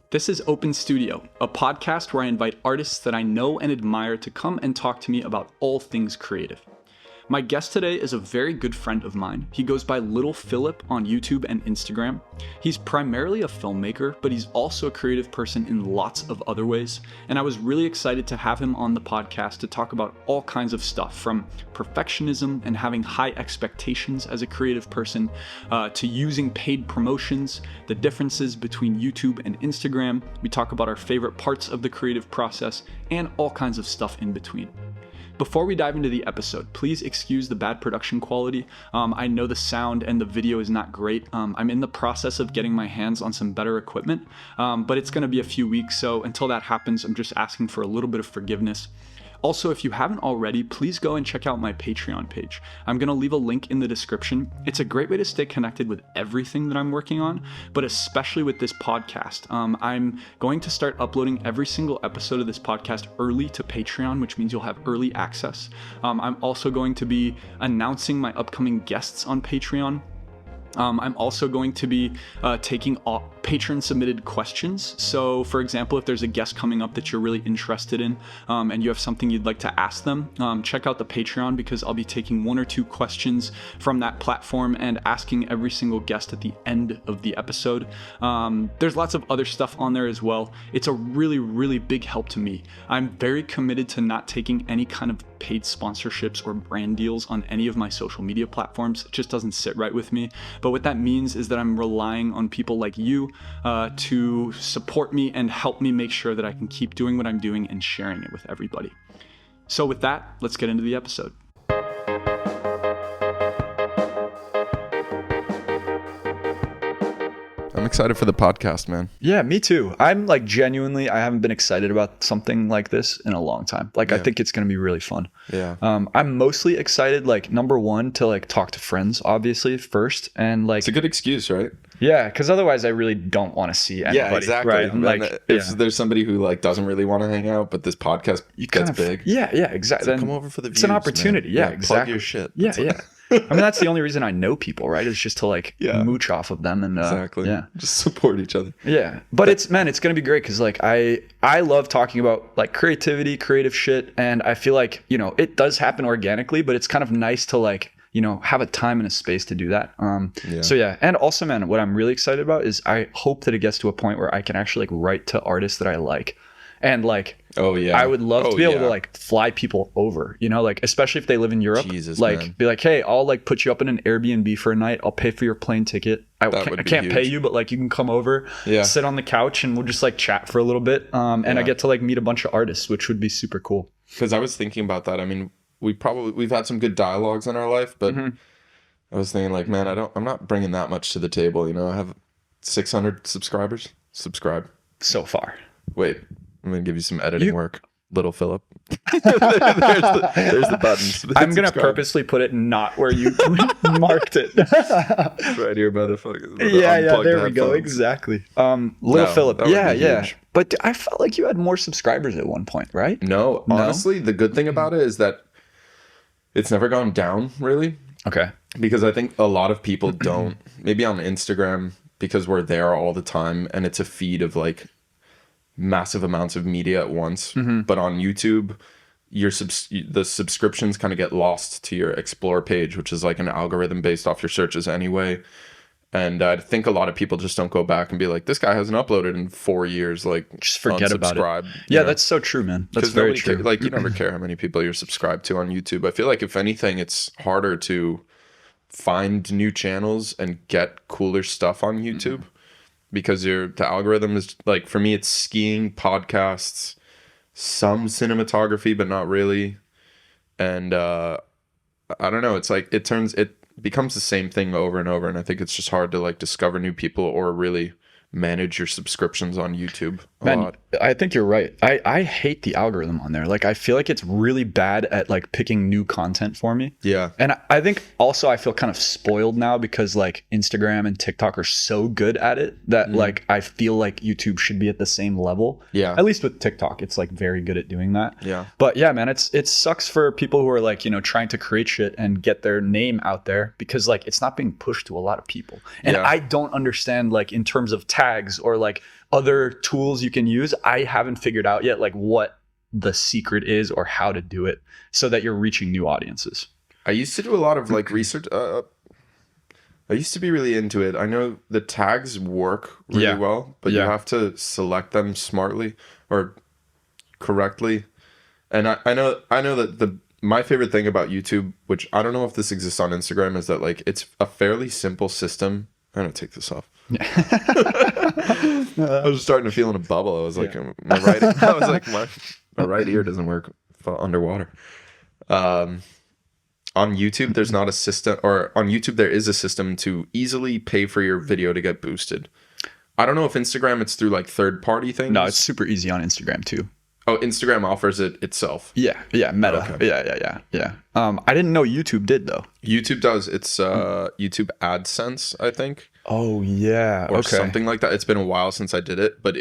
This is Open Studio, a podcast where I invite artists that I know and admire to come and talk to me about all things creative. My guest today is a very good friend of mine. He goes by Little Filip on YouTube and Instagram. He's primarily a filmmaker, but he's also a creative person in lots of other ways. And I was really excited to have him on the podcast to talk about all kinds of stuff, from perfectionism and having high expectations as a creative person, to using paid promotions, the differences between YouTube and Instagram. We talk about our favorite parts of the creative process and all kinds of stuff in between. Before we dive into the episode, please excuse the bad production quality. I know the sound and the video is not great. I'm in the process of getting my hands on some better equipment, but it's going to be a few weeks, so until that happens, I'm just asking for a little bit of forgiveness. Also, if you haven't already, please go and check out my Patreon page. I'm going to leave a link in the description. It's a great way to stay connected with everything that I'm working on, but especially with this podcast. I'm going to start uploading every single episode of this podcast early to Patreon, which means you'll have early access. I'm also going to be announcing my upcoming guests on Patreon. I'm also going to be taking patron-submitted questions. So, for example, if there's a guest coming up that you're really interested in and you have something you'd like to ask them, check out the Patreon, because I'll be taking one or two questions from that platform and asking every single guest at the end of the episode. There's lots of other stuff on there as well. It's a really, really big help to me. I'm very committed to not taking any kind of paid sponsorships or brand deals on any of my social media platforms. It just doesn't sit right with me. But what that means is that I'm relying on people like you to support me and help me make sure that I can keep doing what I'm doing and sharing it with everybody. So with that, let's get into the episode. I'm excited for the podcast, man. Yeah, me too. I'm like genuinely, I haven't been excited about something like this in a long time. Like, I think it's going to be really fun. Yeah. I'm mostly excited, like, number one, to like talk to friends, obviously, first. And like, It's a good excuse, right? yeah, because otherwise I really don't want to see anybody. Yeah, exactly. Right? And like, if there's somebody who like doesn't really want to hang out, but this podcast gets big. Yeah, exactly. So come over for the views. It's an opportunity. Man. Yeah, exactly. Plug your shit. Yeah. I mean, that's the only reason I know people, right? Is just to like mooch off of them and exactly. Yeah, just support each other. Yeah, but it's going to be great, because like I love talking about like creativity, creative shit, and I feel like, you know, it does happen organically, but it's kind of nice to like, you know, have a time and a space to do that. So yeah, and also, man, what I'm really excited about is I hope that it gets to a point where I can actually like write to artists that I like. And like, I would love to be able to like fly people over, you know, like, especially if they live in Europe, like man. Be like, hey, I'll like put you up in an Airbnb for a night. I'll pay for your plane ticket. I can't pay you, but like you can come over, sit on the couch, and we'll just like chat for a little bit. And I get to like meet a bunch of artists, which would be super cool. Because I was thinking about that. I mean, we've had some good dialogues in our life, but I was thinking like, man, I'm not bringing that much to the table. You know, I have 600 subscribers. Subscribe. So far. Wait. I'm going to give you some editing work, Little Filip. there's the buttons. I'm going to purposely put it not where you marked it. Right here by the fucking there we go. Exactly. Little Filip. Yeah. Huge. But I felt like you had more subscribers at one point, right? No, honestly, the good thing about it is that it's never gone down, really. Okay. Because I think a lot of people don't, maybe on Instagram, because we're there all the time and it's a feed of like massive amounts of media at once. But on YouTube, the subscriptions kind of get lost to your explore page, which is like an algorithm based off your searches anyway. And I think a lot of people just don't go back and be like, this guy hasn't uploaded in 4 years, like just forget about it. Yeah, that's so true, man. That's very true. Like, you never care how many people you're subscribed to on YouTube. I feel like if anything, it's harder to find new channels and get cooler stuff on YouTube. Because the algorithm is like, for me, it's skiing, podcasts, some cinematography, but not really. And I don't know. It's like it becomes the same thing over and over. And I think it's just hard to like discover new people or really manage your subscriptions on YouTube a lot. I think you're right. I hate the algorithm on there. Like, I feel like it's really bad at like picking new content for me. Yeah. And I think also I feel kind of spoiled now because like Instagram and TikTok are so good at it that like I feel like YouTube should be at the same level. Yeah. At least with TikTok, it's like very good at doing that. Yeah. But yeah, man, it sucks for people who are like, you know, trying to create shit and get their name out there, because like it's not being pushed to a lot of people. And I don't understand, like, in terms of tags or like other tools you can use. I haven't figured out yet like what the secret is or how to do it so that you're reaching new audiences. I used to do a lot of like research. I used to be really into it. I know the tags work really well, but you have to select them smartly or correctly. And I know that my favorite thing about YouTube, which I don't know if this exists on Instagram, is that like it's a fairly simple system. I'm gonna take this off. I was starting to feel in a bubble. I was like, my right ear doesn't work underwater. On YouTube, there's not a system, or on YouTube, there is a system to easily pay for your video to get boosted. I don't know if Instagram, it's through like third-party things. No, it's super easy on Instagram too. Oh, Instagram offers it itself. Yeah, Meta. Okay. Yeah. I didn't know YouTube did though. YouTube does. It's YouTube AdSense, I think. Oh yeah, or something like that. It's been a while since I did it, but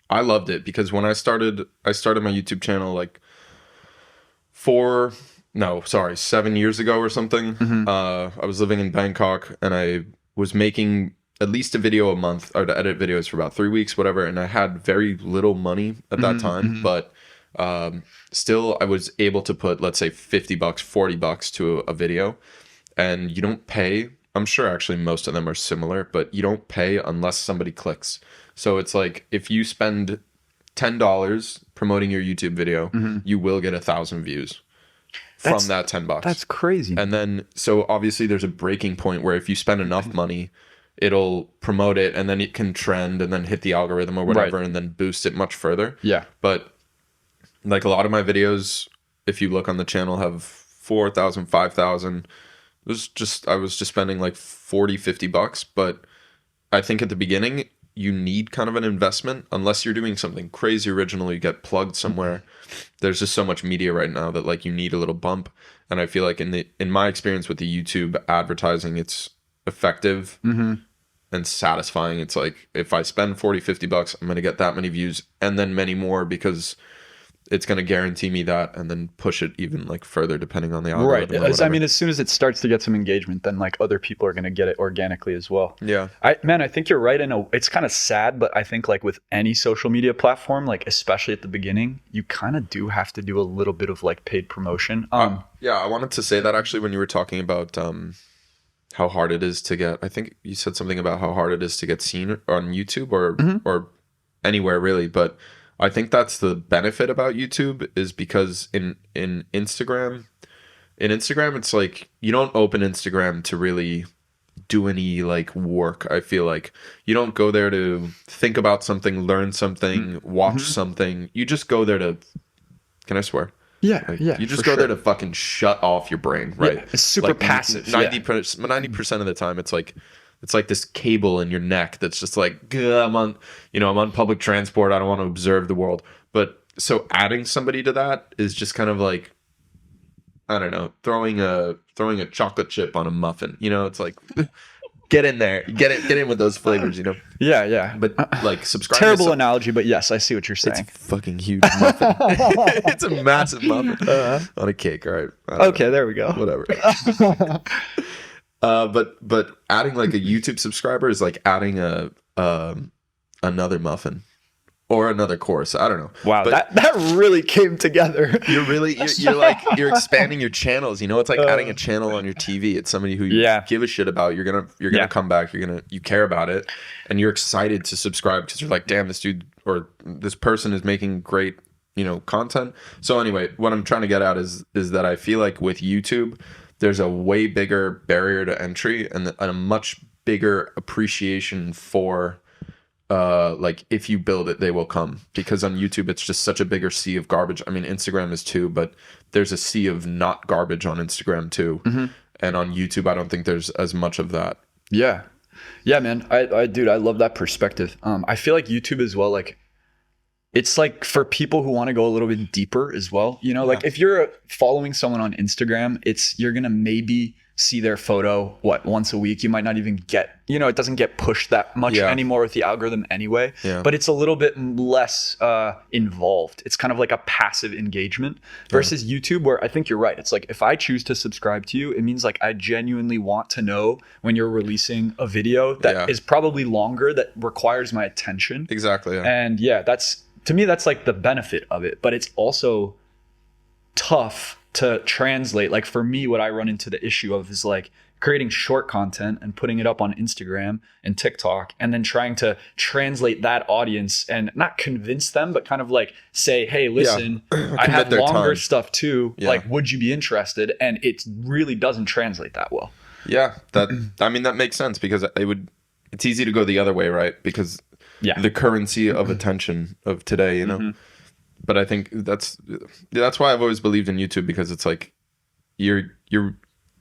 I loved it because when I started my YouTube channel like 7 years ago or something. I was living in Bangkok and I was making at least a video a month, or to edit videos for about 3 weeks, whatever. And I had very little money at that time, but still I was able to put, let's say $50, $40 to a video, and you don't pay. I'm sure actually most of them are similar, but you don't pay unless somebody clicks. So it's like if you spend $10 promoting your YouTube video, you will get 1,000 views. From that $10. That's crazy. And then, so obviously there's a breaking point where if you spend enough money, it'll promote it and then it can trend and then hit the algorithm or whatever and then boost it much further. Yeah. But like a lot of my videos, if you look on the channel, have 4,000, 5,000. I was just spending like $40-$50. But I think at the beginning, you need kind of an investment unless you're doing something crazy original, you get plugged somewhere. There's just so much media right now that like you need a little bump. And I feel like in my experience with the YouTube advertising, it's effective and satisfying. It's like if I spend $40-$50, I'm going to get that many views and then many more because it's going to guarantee me that, and then push it even like further depending on the algorithm. Right. I mean, as soon as it starts to get some engagement, then like other people are going to get it organically as well. Yeah. I think you're right. It's kind of sad, but I think like with any social media platform, like especially at the beginning, you kind of do have to do a little bit of like paid promotion. Yeah, I wanted to say that actually when you were talking about how hard it is to get, I think you said something about how hard it is to get seen on YouTube or anywhere really, but I think that's the benefit about YouTube is because in Instagram, it's like you don't open Instagram to really do any like work. I feel like you don't go there to think about something, learn something, watch something. You just go there to, can I swear? Yeah, like, you just go there to fucking shut off your brain, right? Yeah, it's super like, passive. 90% of the time, it's like this cable in your neck that's just like, I'm on public transport. I don't want to observe the world. But so adding somebody to that is just kind of like, I don't know, throwing a chocolate chip on a muffin. It's like, get in there, get in with those flavors. Yeah. But like, subscribe. Terrible analogy, but yes, I see what you're saying. It's a fucking huge muffin. It's a massive muffin on a cake. All right. Okay, there we go. Whatever. But adding like a YouTube subscriber is like adding another muffin or another course. I don't know. Wow, but that really came together. You're expanding your channels. It's like adding a channel on your TV. It's somebody who you give a shit about. You're gonna come back. You care about it, and you're excited to subscribe because you're like, damn, this dude or this person is making great content. So anyway, what I'm trying to get at is that I feel like with YouTube, there's a way bigger barrier to entry and a much bigger appreciation for like if you build it, they will come. Because on YouTube, it's just such a bigger sea of garbage. I mean, Instagram is too, but there's a sea of not garbage on Instagram too. And on YouTube, I don't think there's as much of that. Yeah, man. Dude, I love that perspective. I feel like YouTube as well, like it's like for people who want to go a little bit deeper as well. Like if you're following someone on Instagram, you're going to maybe see their photo once a week. You might not even get, it doesn't get pushed that much anymore with the algorithm anyway, but it's a little bit less involved. It's kind of like a passive engagement versus YouTube, where I think you're right. It's like, if I choose to subscribe to you, it means like I genuinely want to know when you're releasing a video that is probably longer, that requires my attention. Exactly. And that's, to me, that's like the benefit of it. But it's also tough to translate. Like for me, what I run into the issue of is like creating short content and putting it up on Instagram and TikTok, and then trying to translate that audience and not convince them, but kind of like say, hey, listen, I have longer stuff too. Like, would you be interested? And it really doesn't translate that well. Yeah, that makes sense, because it's easy to go the other way, right? Because the currency of attention of today, But I think that's why I've always believed in YouTube, because it's like you're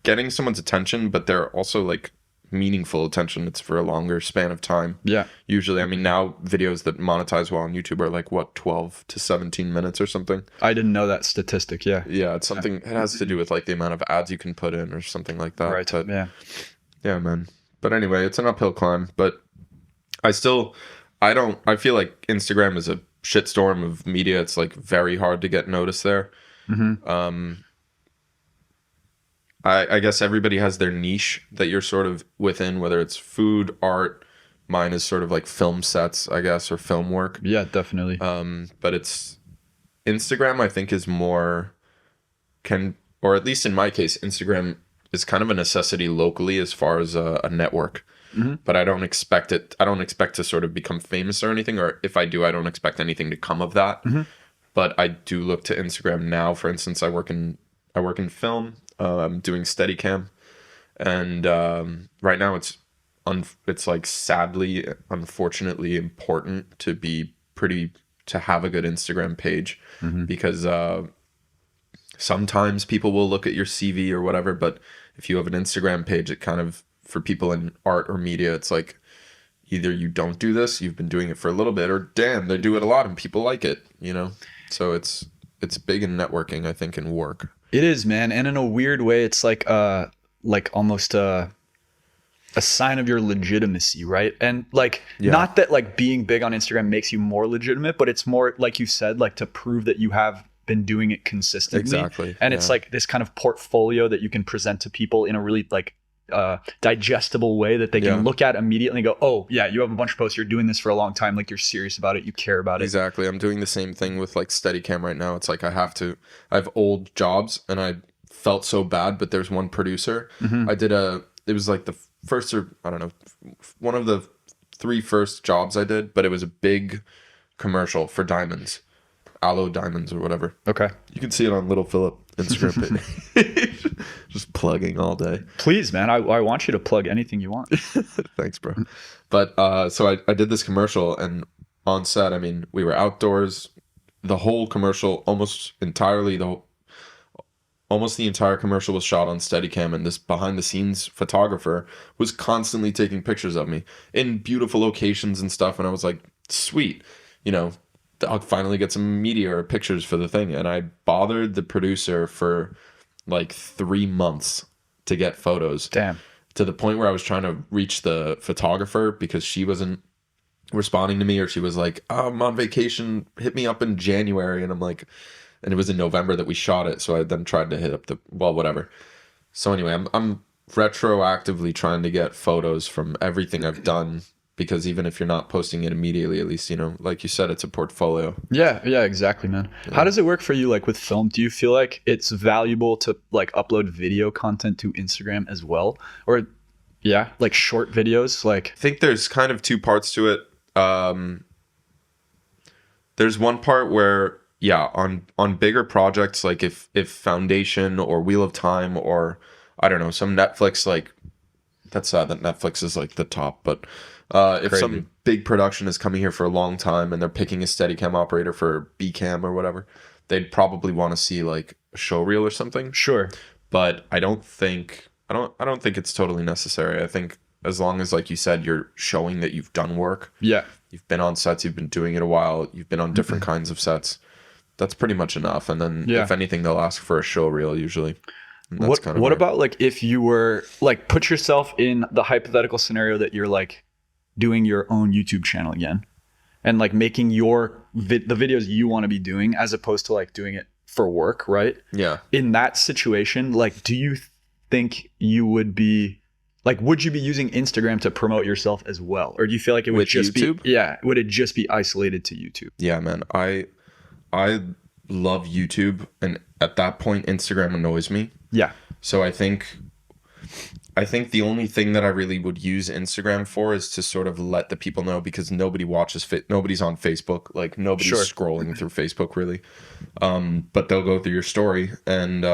getting someone's attention, but they're also like meaningful attention. It's for a longer span of time. Yeah. Usually, I mean, now videos that monetize well on YouTube are like 12 to 17 minutes or something. I didn't know that statistic. Yeah. Yeah, it's something. It has to do with like the amount of ads you can put in or something like that. Right. But, yeah, man. But anyway, it's an uphill climb. But I feel like Instagram is a shitstorm of media. It's like very hard to get noticed there. I guess everybody has their niche that you're sort of within, whether it's food, art. Mine is sort of like film sets, I guess, or film work. Yeah, definitely. But it's Instagram, I think, is more or at least in my case, Instagram is kind of a necessity locally as far as a network. But I don't expect to sort of become famous or anything, or if I do, I don't expect anything to come of that. But I do look to Instagram now. For instance, I work in film. I'm doing Steadicam, and right now it's like sadly, unfortunately, important to have a good Instagram page, because sometimes people will look at your CV or whatever, but if you have an Instagram page, it kind of, for people in art or media, it's like either you don't do this, you've been doing it for a little bit, or damn, they do it a lot and people like it, So it's big in networking, I think, in work. It is, man. And in a weird way, it's like almost a sign of your legitimacy, right? And like, not that like being big on Instagram makes you more legitimate, but it's more, like you said, like to prove that you have been doing it consistently. Exactly. And it's like this kind of portfolio that you can present to people in a really like digestible way that they can look at immediately and go, oh yeah, you have a bunch of posts, you're doing this for a long time, like you're serious about it, you care about it. Exactly. I'm doing the same thing with like Steadicam right now. It's like I have old jobs, and I felt so bad, but there's one producer. It was like the first, or I don't know, one of the 3 first jobs I did, but it was a big commercial for diamonds, aloe diamonds or whatever. Okay. You can see it on Little Filip Instagram page. Just plugging all day. Please, man. I want you to plug anything you want. Thanks, bro. But so I did this commercial, and on set, I mean, we were outdoors. The whole commercial, almost the entire commercial was shot on Steadicam, and this behind the scenes photographer was constantly taking pictures of me in beautiful locations and stuff. And I was like, sweet, I'll finally get some media or pictures for the thing. And I bothered the producer for like 3 months to get photos. Damn. To the point where I was trying to reach the photographer because she wasn't responding to me, or she was like, oh, I'm on vacation, hit me up in January. And I'm like, and it was in November that we shot it. So I then tried to hit up whatever. So anyway, I'm retroactively trying to get photos from everything I've done, because even if you're not posting it immediately, at least, like you said, it's a portfolio. Yeah, exactly, man. Yeah. How does it work for you, like with film? Do you feel like it's valuable to like upload video content to Instagram as well? Or like short videos? Like, I think there's kind of 2 parts to it. There's one part where, on bigger projects, like if Foundation or Wheel of Time, or I don't know, some Netflix, like, that's sad that Netflix is like the top, but if some big production is coming here for a long time and they're picking a Steadicam operator for B-cam or whatever, they'd probably want to see like a show reel or something. Sure. But I don't think it's totally necessary. I think as long as, like you said, you're showing that you've done work. Yeah. You've been on sets, you've been doing it a while, you've been on different kinds of sets. That's pretty much enough. And then if anything, they'll ask for a show reel usually. And that's kind of what about like if you were like, put yourself in the hypothetical scenario that you're like doing your own YouTube channel again and like making your the videos you want to be doing as opposed to like doing it for work, right? Yeah. In that situation, like, do you think you would be like, would you be using Instagram to promote yourself as well? Or do you feel like it would With just YouTube? be, would it just be isolated to YouTube? Yeah, man. I love YouTube, and at that point Instagram annoys me. Yeah. So I think the only thing that I really would use Instagram for is to sort of let the people know, because nobody watches nobody's on Facebook, like nobody's scrolling through Facebook really. But they'll go through your story, and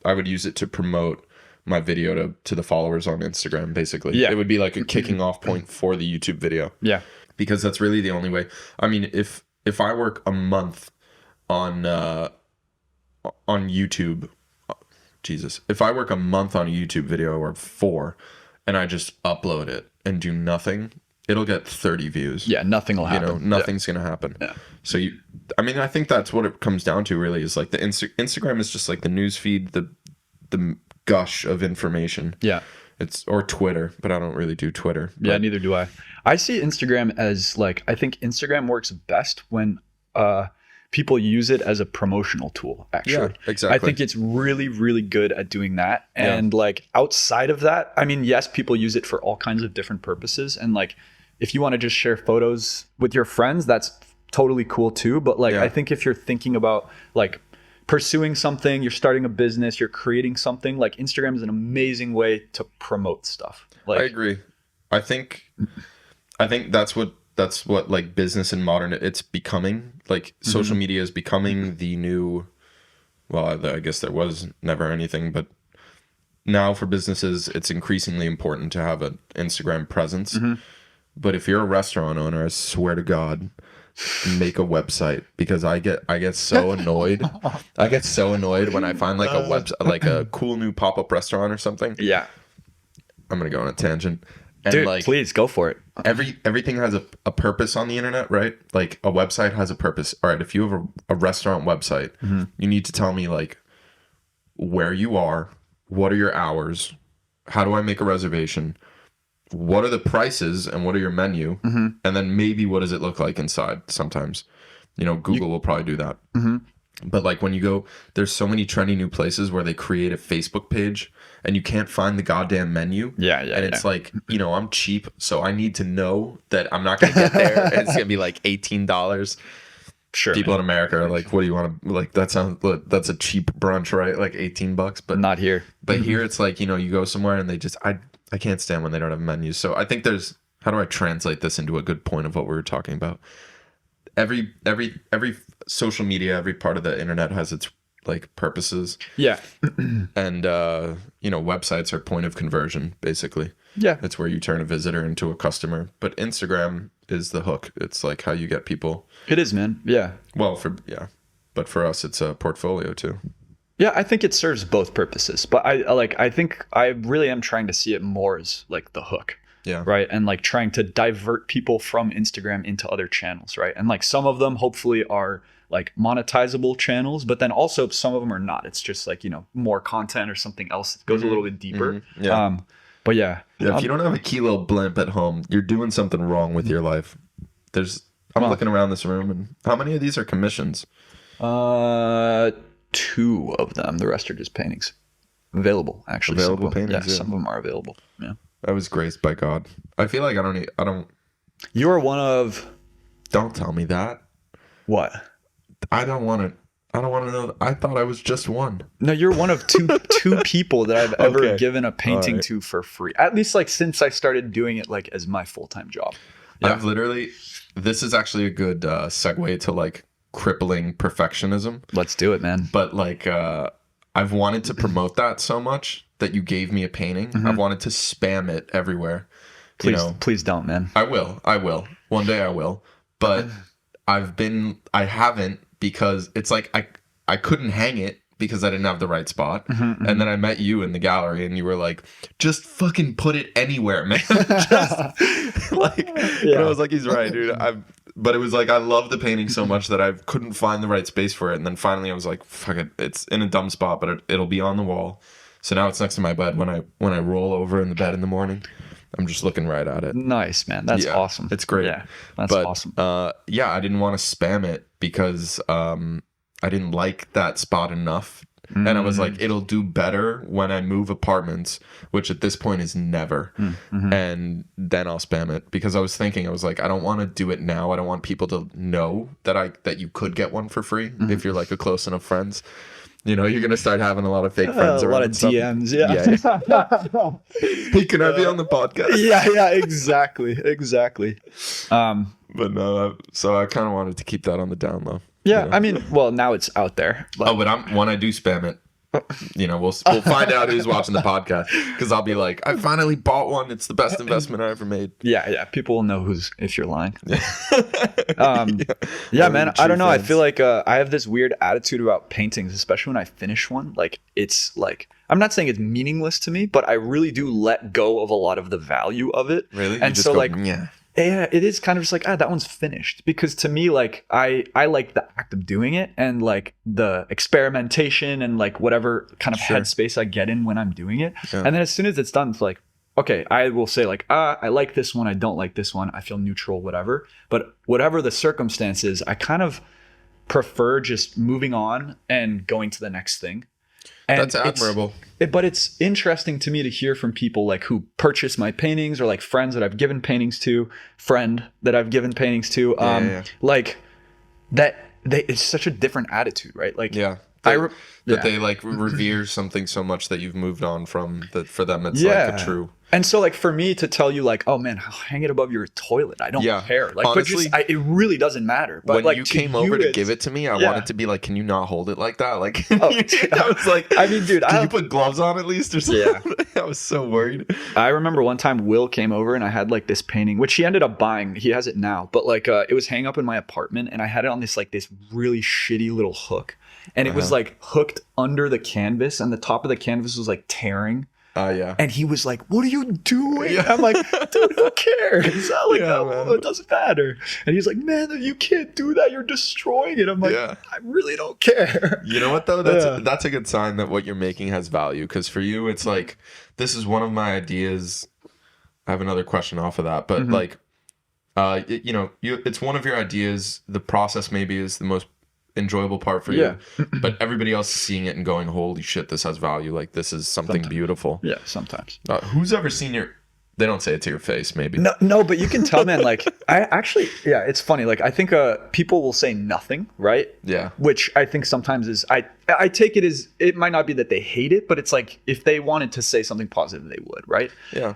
I would use it to promote my video to the followers on Instagram, basically. Yeah. It would be like a kicking off point for the YouTube video. Yeah. Because that's really the only way. I mean, if I work a month on YouTube, Jesus, if I work a month on a YouTube video or 4 and I just upload it and do nothing, it'll get 30 views. Yeah, nothing will happen. You know, nothing's going to happen. Yeah. So I think that's what it comes down to really, is like the Instagram is just like the news feed, the gush of information. Yeah. Or Twitter, but I don't really do Twitter. Yeah, neither do I. I see Instagram as like, I think Instagram works best when people use it as a promotional tool, actually. Yeah, exactly. I think it's really, really good at doing that. And like outside of that, I mean, yes, people use it for all kinds of different purposes. And like, if you want to just share photos with your friends, that's totally cool too. But like, I think if you're thinking about like pursuing something, you're starting a business, you're creating something, like Instagram is an amazing way to promote stuff. Like, I agree. I think that's what like business in modern, it's becoming like social media is becoming the new, well, I guess there was never anything, but now for businesses, it's increasingly important to have an Instagram presence. But if you're a restaurant owner, I swear to God, make a website, because I get so annoyed. I get so annoyed when I find like a website, like a cool new pop-up restaurant or something. Yeah. I'm going to go on a tangent. And dude, like, please go for it. Everything has a purpose on the internet, right? Like a website has a purpose. All right, if you have a restaurant website, you need to tell me like where you are, what are your hours, how do I make a reservation, what are the prices, and what are your menu, and then maybe what does it look like inside. Sometimes, you know, Google will probably do that. But like when you go, there's so many trendy new places where they create a Facebook page and you can't find the goddamn menu. Yeah. And it's like, you know, I'm cheap, so I need to know that I'm not going to get there. And it's going to be like $18. Sure. People in America are like, what do you want to, like, that's a cheap brunch, right? Like $18, but not here. But here it's like, you know, you go somewhere and they just, I can't stand when they don't have menus. So I think how do I translate this into a good point of what we were talking about? Every social media, every part of the internet has its like purposes. Yeah. And you know, websites are point of conversion, basically. Yeah. It's where you turn a visitor into a customer. But Instagram is the hook. It's like how you get people. It is, man. Yeah. Well, but for us it's a portfolio too. Yeah, I think it serves both purposes. But I think I really am trying to see it more as like the hook. Yeah. Right. And like trying to divert people from Instagram into other channels. Right. And like some of them hopefully are like monetizable channels, but then also some of them are not. It's just like, you know, more content or something else that goes a little bit deeper. Yeah. But yeah. If you don't have a key little blimp at home, you're doing something wrong with your life. I'm looking around this room, and how many of these are commissions? 2 of them. The rest are just paintings. Available, actually. Available paintings. Yeah, some of them are available. Yeah. I was graced by God. I feel like I don't. You are one of. Don't tell me that. What? I don't want to know. I thought I was just one. No, you're one of two people that I've ever given a painting to for free. At least like since I started doing it like as my full-time job. Yeah. This is actually a good segue to like crippling perfectionism. Let's do it, man. But like I've wanted to promote that so much that you gave me a painting. I've wanted to spam it everywhere. Please don't, man. I will. One day I will. But I haven't, because it's like I couldn't hang it because I didn't have the right spot. And then I met you in the gallery and you were like, just fucking put it anywhere, man. Just like, and I was like, he's right, dude. But it was like, I love the painting so much that I couldn't find the right space for it. And then finally I was like, fuck it. It's in a dumb spot, but it'll be on the wall. So now it's next to my bed. When I roll over in the bed in the morning, I'm just looking right at it. Nice, man. That's awesome. It's great. Yeah, that's awesome. Yeah, I didn't want to spam it because I didn't like that spot enough. And I was like, it'll do better when I move apartments, which at this point is never. And then I'll spam it, because I was thinking, I was like, I don't want to do it now. I don't want people to know that you could get one for free if you're like a close enough friends. You know, you're gonna start having a lot of fake friends around. A lot of DMs, Hey, can I be on the podcast? Yeah, exactly. But no, so I kind of wanted to keep that on the down low. Yeah, you know? I mean, well, now it's out there. But when I do spam it, you know, we'll find out who's watching the podcast, because I'll be like, I finally bought one. It's the best investment I ever made. Yeah. People will know if you're lying. Yeah, man. I don't know. Friends. I feel like I have this weird attitude about paintings, especially when I finish one. Like, it's like, I'm not saying it's meaningless to me, but I really do let go of a lot of the value of it. Really? And so, like, yeah, it is kind of just like, that one's finished. Because to me, like, I like the act of doing it, and like the experimentation and like whatever kind of headspace I get in when I'm doing it. Yeah. And then as soon as it's done, it's like, okay, I will say like, I like this one, I don't like this one, I feel neutral, whatever. But whatever the circumstances, I kind of prefer just moving on and going to the next thing. And that's admirable. But it's interesting to me to hear from people like who purchase my paintings, or like friends that I've given paintings to, like that it's such a different attitude, right? Like, they like revere something so much that you've moved on from, that for them it's like a true. And so, like, for me to tell you, like, oh man, hang it above your toilet, I don't care. Like, honestly, but it really doesn't matter. But when like, you came over to give it to me, I wanted to be like, can you not hold it like that? Like, I was like, I mean, dude, can you put gloves on at least or something? Yeah. I was so worried. I remember one time Will came over and I had like this painting, which he ended up buying. He has it now, but like, it was hanging up in my apartment, and I had it on this really shitty little hook, and it was like hooked under the canvas, and the top of the canvas was like tearing. And he was like, what are you doing? Yeah. I'm like, dude, who cares? It doesn't matter. And he's like, man, you can't do that. You're destroying it. I'm like, I really don't care. You know what, though? That's a good sign that what you're making has value. Because for you, it's like, this is one of my ideas. I have another question off of that. But like, it's one of your ideas. The process maybe is the most enjoyable part for you, but everybody else is seeing it and going, holy shit, this has value, like this is something beautiful. Sometimes who's ever seen they don't say it to your face, maybe. No, but you can tell, man. Like, I actually, it's funny, like, I think people will say nothing, right? Which I think sometimes is, I take it as, it might not be that they hate it, but it's like, if they wanted to say something positive, they would, right?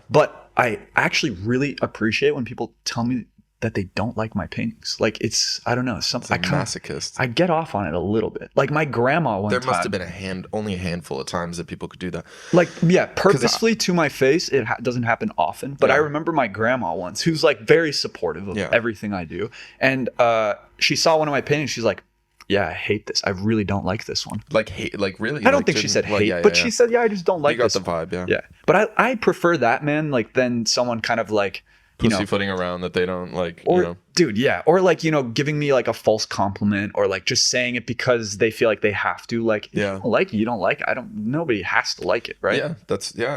But I actually really appreciate when people tell me that they don't like my paintings. Like, it's, I don't know, something. It's like masochist. I get off on it a little bit. Like my grandma one time. There must have been only a handful of times that people could do that. Like, purposefully to my face. It doesn't happen often. But I remember my grandma once, who's like very supportive of everything I do. And she saw one of my paintings. She's like, yeah, I hate this. I really don't like this one. Like hate, like really? I don't think she said hate, but she said, I just don't like this. You got the vibe, Yeah. But I prefer that, man, like than someone kind of like, pussyfooting around that they don't like, or dude, or like, giving me like a false compliment, or like just saying it because they feel like they have to, like, if you don't like it, you don't like it. Nobody has to like it, right? I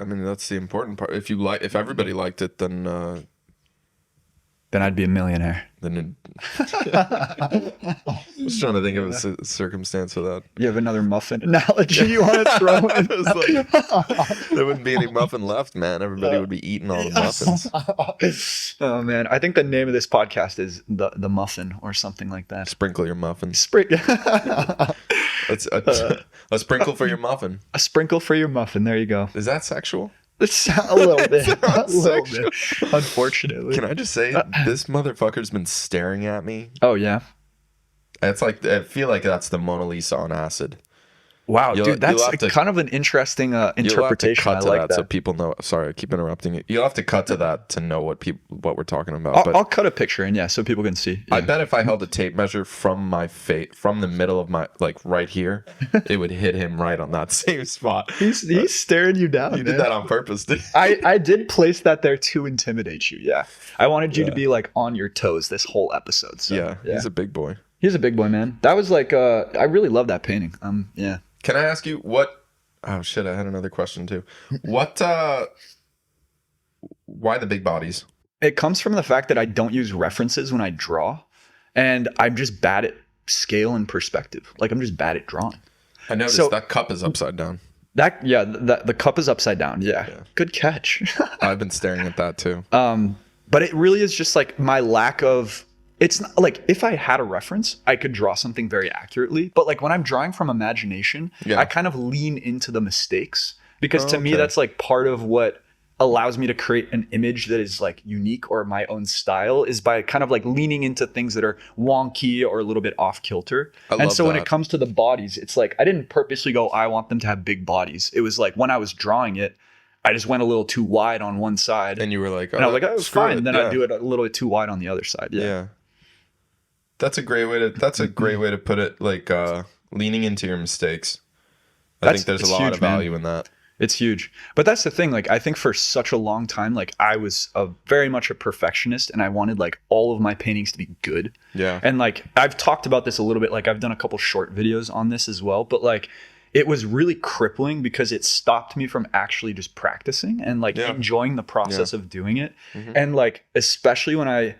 mean, that's the important part. If everybody liked it, then I'd be a millionaire. I was trying to think of a circumstance for that. You have another muffin analogy you want to throw in? There wouldn't be any muffin left, man. Everybody would be eating all the muffins. Oh man, I think the name of this podcast is the muffin or something like that. Sprinkle your muffin. A sprinkle for your muffin. A sprinkle for your muffin. There you go. Is that sexual? It's a little bit. Unfortunately. Can I just say, this motherfucker's been staring at me? Oh, yeah. It's like, I feel like that's the Mona Lisa on acid. Wow, dude, that's kind of an interesting interpretation. You'll have to cut to that so people know. Sorry, I keep interrupting you. You'll have to cut to that to know what we're talking about. I'll cut a picture in, so people can see. I bet if I held a tape measure from my face, from the middle of my, like right here, it would hit him right on that same spot. He's staring you down. You did that on purpose, didn't you? I did place that there to intimidate you. Yeah, I wanted you to be like on your toes this whole episode. So, he's a big boy. He's a big boy, man. That was like, I really love that painting. Yeah. Can I ask you what Oh shit, I had another question too. What why the big bodies? It comes from the fact that I don't use references when I draw, and I'm just bad at scale and perspective. Like I'm just bad at drawing. I noticed So that cup is upside down. the cup is upside down. Yeah. Good catch. I've been staring at that too. But it really is just like my lack of, it's not like if I had a reference, I could draw something very accurately. But like when I'm drawing from imagination, Yeah. I kind of lean into the mistakes because to me, Okay. that's like part of what allows me to create an image that is like unique or my own style is by kind of like leaning into things that are wonky or a little bit off kilter. I And love so when that. it comes to the bodies, it's like I didn't purposely go, I want them to have big bodies. It was like when I was drawing it, I just went a little too wide on one side. And you were like, And I was like, oh, it's screw fine. it. Then Yeah. I do it a little bit too wide on the other side. Yeah. Yeah. That's a great way to put it, like leaning into your mistakes. I think there's a it's lot huge, of man. value in that. It's huge. But that's the thing. Like, I think for such a long time, like I was very much a perfectionist and I wanted like all of my paintings to be good. Yeah. And like, I've talked about this a little bit. Like I've done a couple short videos on this as well, but like it was really crippling because it stopped me from actually just practicing and like Yeah. enjoying the process of doing it. Mhm. And like, especially when I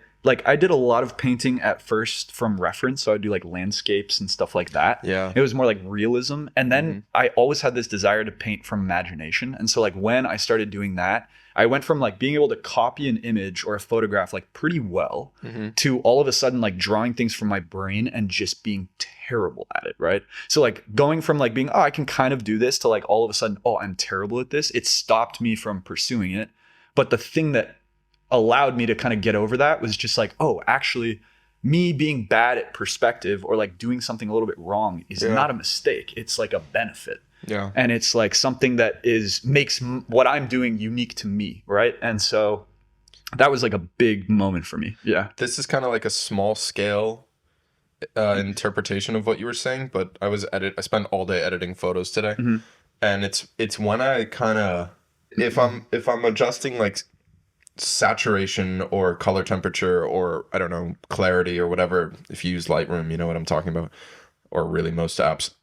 did a lot of painting at first from reference. So I'd do like landscapes and stuff like that. Yeah. It was more like realism. And then I always had this desire to paint from imagination. And so like when I started doing that, I went from like being able to copy an image or a photograph like pretty well to all of a sudden like drawing things from my brain and just being terrible at it, right? So like going from like being, oh, I can kind of do this to like all of a sudden, oh, I'm terrible at this. It stopped me from pursuing it. But the thing that allowed me to kind of get over that was just like, oh, actually me being bad at perspective or like doing something a little bit wrong is not a mistake. It's like a benefit. Yeah. And it's like something that makes what I'm doing unique to me, right? And so that was like a big moment for me. Yeah. This is kind of like a small scale interpretation of what you were saying, but I spent all day editing photos today. And it's when I kind of if I'm adjusting like saturation or color temperature or I don't know, clarity or whatever, if you use Lightroom, you know what I'm talking about, or really most apps.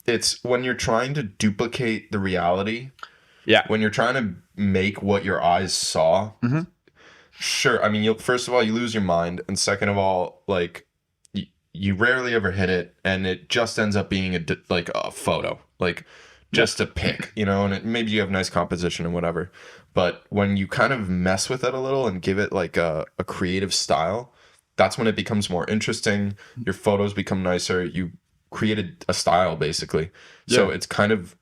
It's when you're trying to duplicate the reality. Yeah. When you're trying to make what your eyes saw. Sure, I mean, first of all, you lose your mind, and second of all, like you rarely ever hit it, and it just ends up being like a photo, like just a pic, you know, and maybe you have nice composition and whatever. But when you kind of mess with it a little and give it like a creative style, that's when it becomes more interesting. Your photos become nicer. You created a style basically. So it's kind of,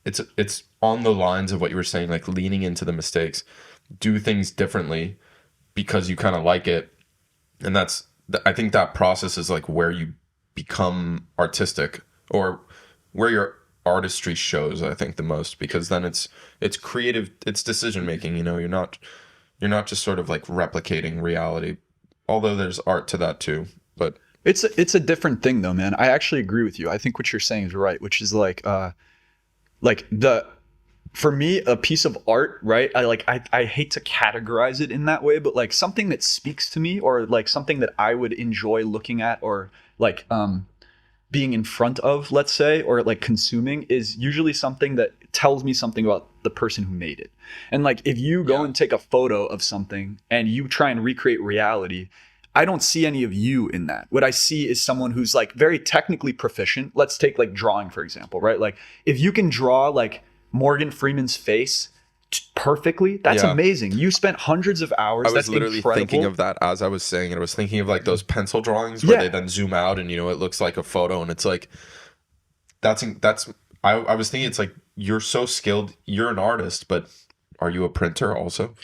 it's on the lines of what you were saying, like leaning into the mistakes, do things differently because you kind of like it. And I think that process is like where you become artistic or where your artistry shows, I think, the most, because then it's creative, it's decision making, you know, you're not just sort of like replicating reality, although there's art to that too. But it's a different thing though, man. I actually agree with you. I think what you're saying is right, which is like for me, a piece of art, right? I hate to categorize it in that way, but like something that speaks to me or like something that I would enjoy looking at or like being in front of, let's say, or like consuming is usually something that tells me something about the person who made it. And like if you go and take a photo of something and you try and recreate reality, I don't see any of you in that. What I see is someone who's like very technically proficient. Let's take like drawing, for example, right? Like if you can draw like Morgan Freeman's face perfectly, that's amazing. You spent hundreds of hours. I was that's literally incredible. thinking of that as I was saying it. I was thinking of like those pencil drawings where they then zoom out and, you know, it looks like a photo, and it's like I was thinking it's like you're so skilled, you're an artist, but are you a printer also?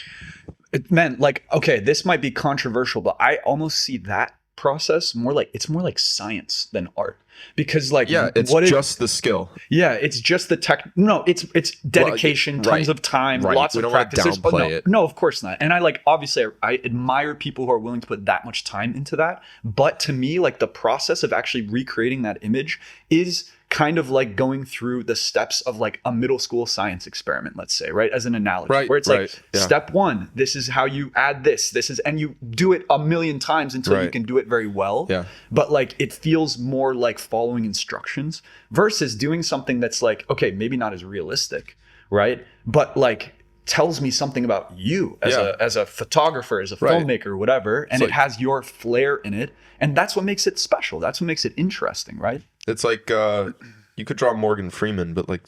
Man, like, okay, this might be controversial, but I almost see that process more like science than art, because like it's just the skill. It's just the tech. No, it's dedication, tons of time, lots of practices. Downplay it. No, of course not. And I like obviously I admire people who are willing to put that much time into that. But to me, like the process of actually recreating that image is kind of like going through the steps of like a middle school science experiment, let's say, right? As an analogy, Right, where it's right, like yeah. step one, this is how you add this is, and you do it a million times until you Right. can do it very well. Yeah. But like it feels more like following instructions versus doing something that's like, okay, maybe not as realistic, right? But like tells me something about you as Yeah. a photographer, as a Right. filmmaker, whatever, and It's it has your flair in it, and that's what makes it special. That's what makes it interesting, right? It's like you could draw Morgan Freeman, but like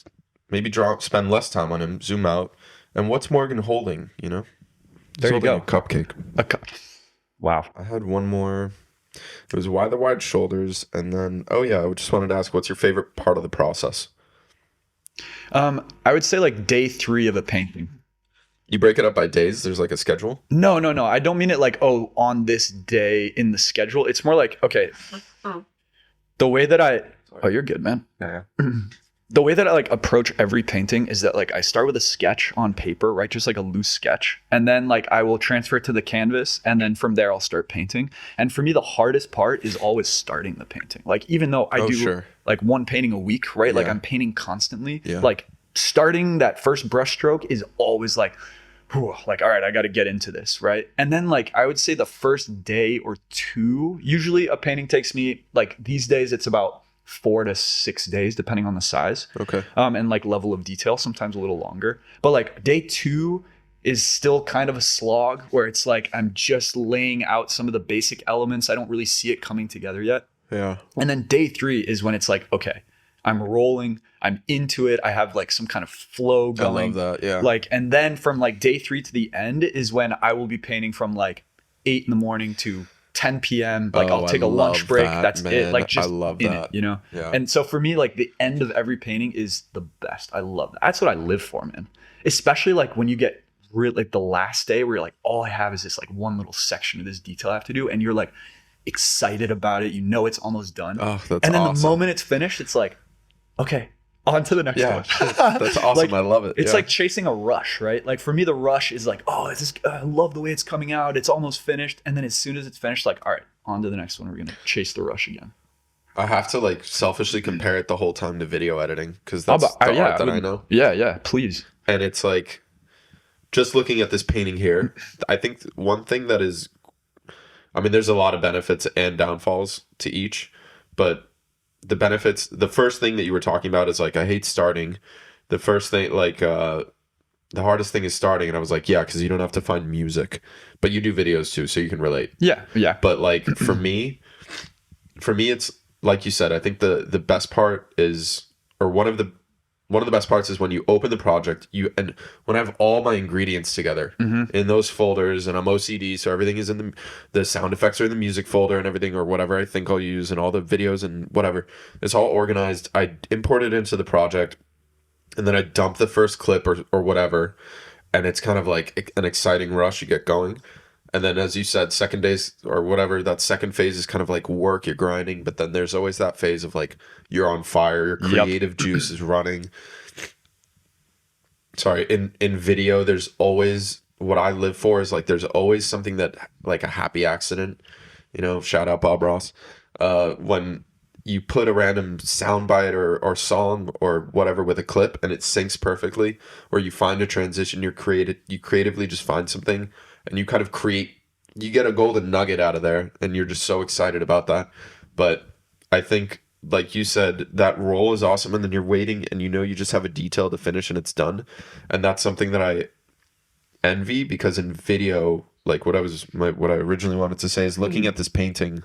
maybe spend less time on him, zoom out. And what's Morgan holding, you know? He's There you holding go. a cupcake. Wow. I had one more. It was why the wide shoulders, and then I just wanted to ask, what's your favorite part of the process? I would say like day 3 of a painting. You break it up by days. There's like a schedule. No. I don't mean it like, oh, on this day in the schedule. It's more like, okay, the way that oh, you're good, man. Yeah. The way that I like approach every painting is that like I start with a sketch on paper, right? Just like a loose sketch. And then like I will transfer it to the canvas, and then from there I'll start painting. And for me, the hardest part is always starting the painting. Like even though I do like one painting a week, right? Like I'm painting constantly. Yeah. Like starting that first brush stroke is always like, whew, like, all right, I got to get into this, right? And then like I would say the first day or 2, usually a painting takes me like these days it's about 4 to 6 days, depending on the size. Okay. And like level of detail, sometimes a little longer. But like day 2 is still kind of a slog where it's like I'm just laying out some of the basic elements. I don't really see it coming together yet. Yeah. And then day 3 is when it's like, okay, I'm rolling, I'm into it. I have like some kind of flow going. I love that. Yeah. Like, and then from like day 3 to the end is when I will be painting from like 8 in the morning to 10 p.m. Like I'll take a lunch break. That's man. it. Like just I love in that. it, you know? Yeah. And so for me, like the end of every painting is the best. I love that. That's what I live for, man. Especially like when you get really like the last day where you're like, all I have is this like one little section of this detail I have to do. And you're like excited about it. You know, it's almost done. Oh, that's and then awesome. the moment it's finished, it's like, okay, on to the next one. That's awesome. Like, I love it. It's like chasing a rush, right? Like for me, the rush is like, oh, I love the way it's coming out. It's almost finished. And then as soon as it's finished, like, all right, on to the next one. We're going to chase the rush again. I have to like selfishly compare it the whole time to video editing because that's the art that I know. Yeah, please. And it's like, just looking at this painting here, I think one thing that is, I mean, there's a lot of benefits and downfalls to each, but the benefits, the first thing that you were talking about is like, I hate starting. The first thing, like, the hardest thing is starting. And I was like, yeah, because you don't have to find music, but you do videos too, so you can relate. Yeah. But like for me, it's like you said, I think the best part is, or one of the best parts is when you open the project, and when I have all my ingredients together in those folders, and I'm OCD, so everything is in the sound effects are in the music folder and everything, or whatever I think I'll use, and all the videos and whatever. It's all organized. I import it into the project, and then I dump the first clip or whatever, and it's kind of like an exciting rush. You get going. And then, as you said, second days or whatever, that second phase is kind of like work, you're grinding. But then there's always that phase of like, you're on fire, your creative juice is running. Sorry, in video, there's always, what I live for is like, there's always something that, like a happy accident, you know, shout out Bob Ross. When you put a random soundbite or song or whatever with a clip and it syncs perfectly, or you find a transition, you creatively just find something. And you kind of you get a golden nugget out of there, and you're just so excited about that. But I think, like you said, that roll is awesome, and then you're waiting, and you know you just have a detail to finish, and it's done. And that's something that I envy, because in video, like what I originally wanted to say is, looking at this painting,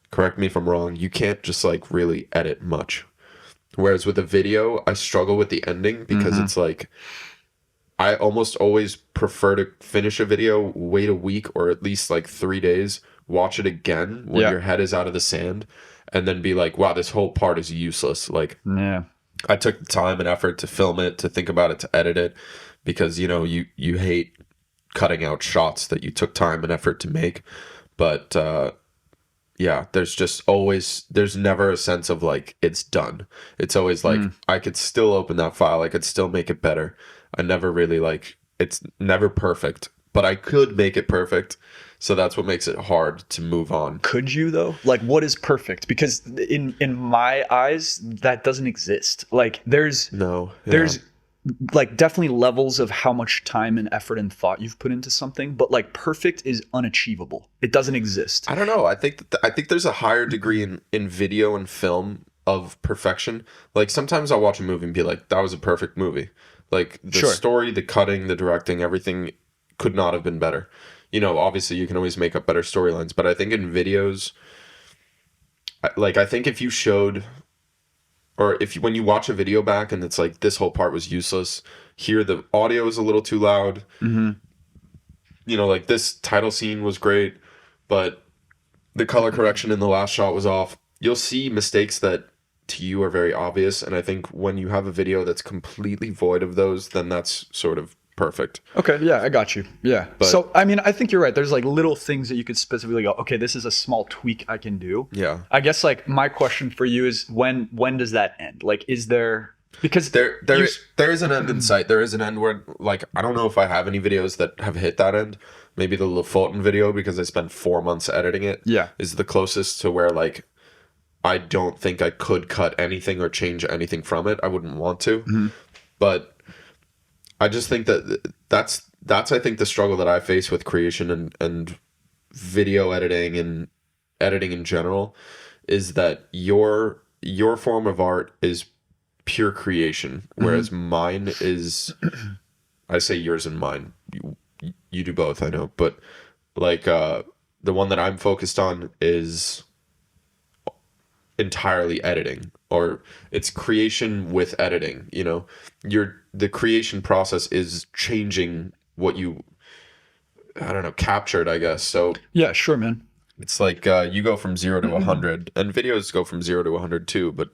correct me if I'm wrong, you can't just like really edit much. Whereas with a video, I struggle with the ending, because it's like, I almost always prefer to finish a video, wait a week or at least like 3 days, watch it again when your head is out of the sand, and then be like, wow, this whole part is useless. Like, I took the time and effort to film it, to think about it, to edit it, because, you know, you hate cutting out shots that you took time and effort to make. But yeah, there's never a sense of like, it's done. It's always like, I could still open that file, I could still make it better. I never really like, it's never perfect, but I could make it perfect. So that's what makes it hard to move on. Could you though? Like, what is perfect? Because in my eyes, that doesn't exist. Like, there's like definitely levels of how much time and effort and thought you've put into something, but like perfect is unachievable. It doesn't exist. I don't know. I think there's a higher degree in video and film of perfection. Like sometimes I'll watch a movie and be like, that was a perfect movie. Like the story, the cutting, the directing, everything could not have been better. You know, obviously you can always make up better storylines, but I think in videos, like I think if you showed, or when you watch a video back and it's like this whole part was useless, here the audio is a little too loud. Mm-hmm. You know, like this title scene was great, but the color correction in the last shot was off. You'll see mistakes that to you are very obvious, and I think when you have a video that's completely void of those, then that's sort of perfect. Okay, yeah, I got you. Yeah. But, so, I mean, I think you're right. There's like little things that you could specifically go, okay, this is a small tweak I can do. Yeah. I guess like my question for you is when does that end? Like, is there, because there is an end in sight. There is an end where, like, I don't know if I have any videos that have hit that end. Maybe the Fulton video, because I spent 4 months editing it, is the closest to where, like, I don't think I could cut anything or change anything from it. I wouldn't want to. Mm-hmm. But I just think that's I think the struggle that I face with creation and video editing and editing in general is that your form of art is pure creation, whereas mine is, I say yours and mine. You do both, I know, but like the one that I'm focused on is entirely editing, or it's creation with editing. You know, the creation process is changing what you, I don't know, captured, I guess. So yeah, sure, man. It's like you go from 0 to 100, and videos go from 0 to 100 too, but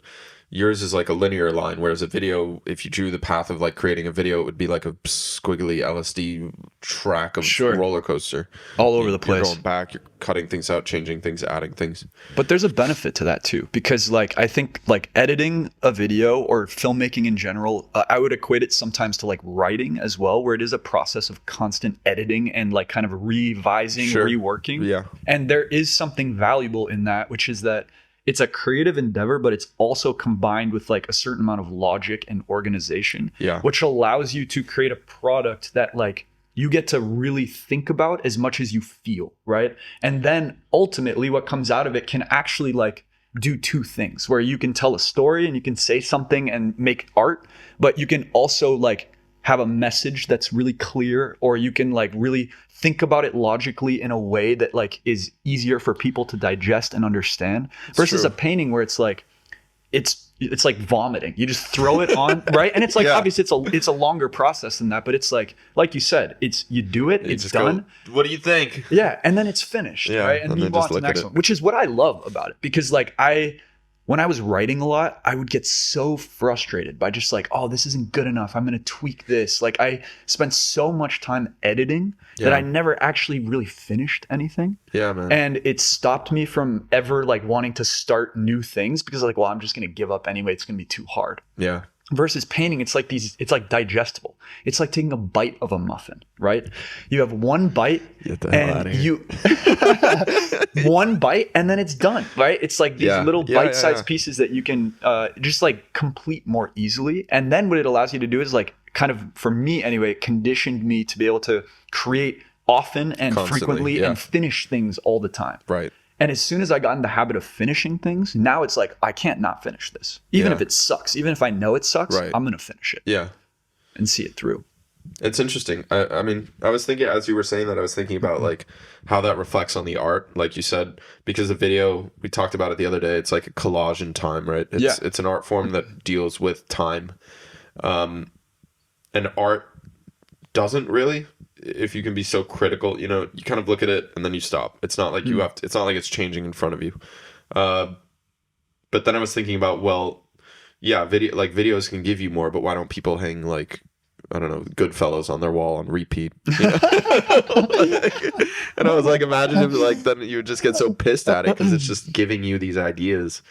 yours is like a linear line, whereas a video, if you drew the path of like creating a video, it would be like a squiggly LSD track of roller coaster. All over the place. You're going back, you're cutting things out, changing things, adding things. But there's a benefit to that too, because like I think like editing a video or filmmaking in general, I would equate it sometimes to like writing as well, where it is a process of constant editing and like kind of revising, reworking. Yeah. And there is something valuable in that, which is that it's a creative endeavor, but it's also combined with like a certain amount of logic and organization, which allows you to create a product that like you get to really think about as much as you feel, right? And then ultimately what comes out of it can actually like do two things, where you can tell a story and you can say something and make art, but you can also like have a message that's really clear, or you can like really think about it logically in a way that like is easier for people to digest and understand, versus a painting where it's like it's like vomiting. You just throw it on, right? And it's like obviously it's a longer process than that, but it's like you said, it's you do it, it's done. Go, what do you think? Yeah, and then it's finished, right? And move on to the next one, which is what I love about it, because like when I was writing a lot, I would get so frustrated by just like, oh, this isn't good enough. I'm going to tweak this. Like I spent so much time editing that I never actually really finished anything. Yeah, man. And it stopped me from ever like wanting to start new things, because like, well, I'm just going to give up anyway. It's going to be too hard. Yeah. Versus painting, it's like digestible. It's like taking a bite of a muffin, right? You have one bite one bite and then it's done, right? It's like these little bite-sized pieces that you can just like complete more easily. And then what it allows you to do is like kind of, for me anyway, it conditioned me to be able to create often and frequently and finish things all the time. Right. And as soon as I got in the habit of finishing things, now it's like, I can't not finish this. Even if it sucks, even if I know it sucks, I'm going to finish it. Yeah. And see it through. It's interesting. I mean, I was thinking, as you were saying that, I was thinking about like how that reflects on the art, like you said, because the video, we talked about it the other day, it's like a collage in time, right? It's an art form that deals with time. And art doesn't really. If you can be so critical, you know, you kind of look at it and then you stop. It's not like you have to, it's not like it's changing in front of you. But then I was thinking about, well, yeah, videos can give you more, but why don't people hang like, I don't know, Goodfellas on their wall on repeat? You know? And I was like, imagine if like then you would just get so pissed at it because it's just giving you these ideas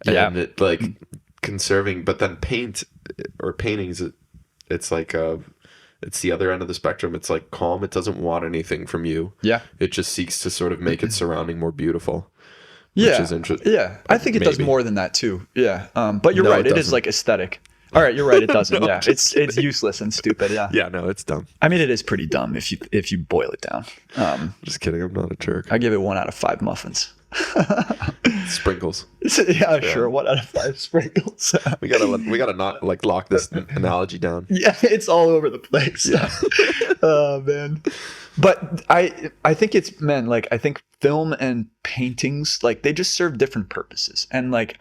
and it like conserving. But then paintings, it's like It's the other end of the spectrum. It's like calm. It doesn't want anything from you. Yeah. It just seeks to sort of make its surrounding more beautiful. Yeah. Which is interesting. Yeah. I think it does more than that too. Yeah. But you're No, right. it it is doesn't. like aesthetic. All right, you're right. It doesn't. No, Yeah, it's useless and stupid. Yeah. Yeah, no, it's dumb. I mean, it is pretty dumb if you boil it down. Just kidding. I'm not a jerk. I give it 1 out of 5 muffins. Sprinkles. Yeah, sure. 1 out of 5 sprinkles. We gotta not like lock this analogy down. Yeah, it's all over the place. Yeah. Oh man. But I think it's, man, like I think film and paintings, like they just serve different purposes. And like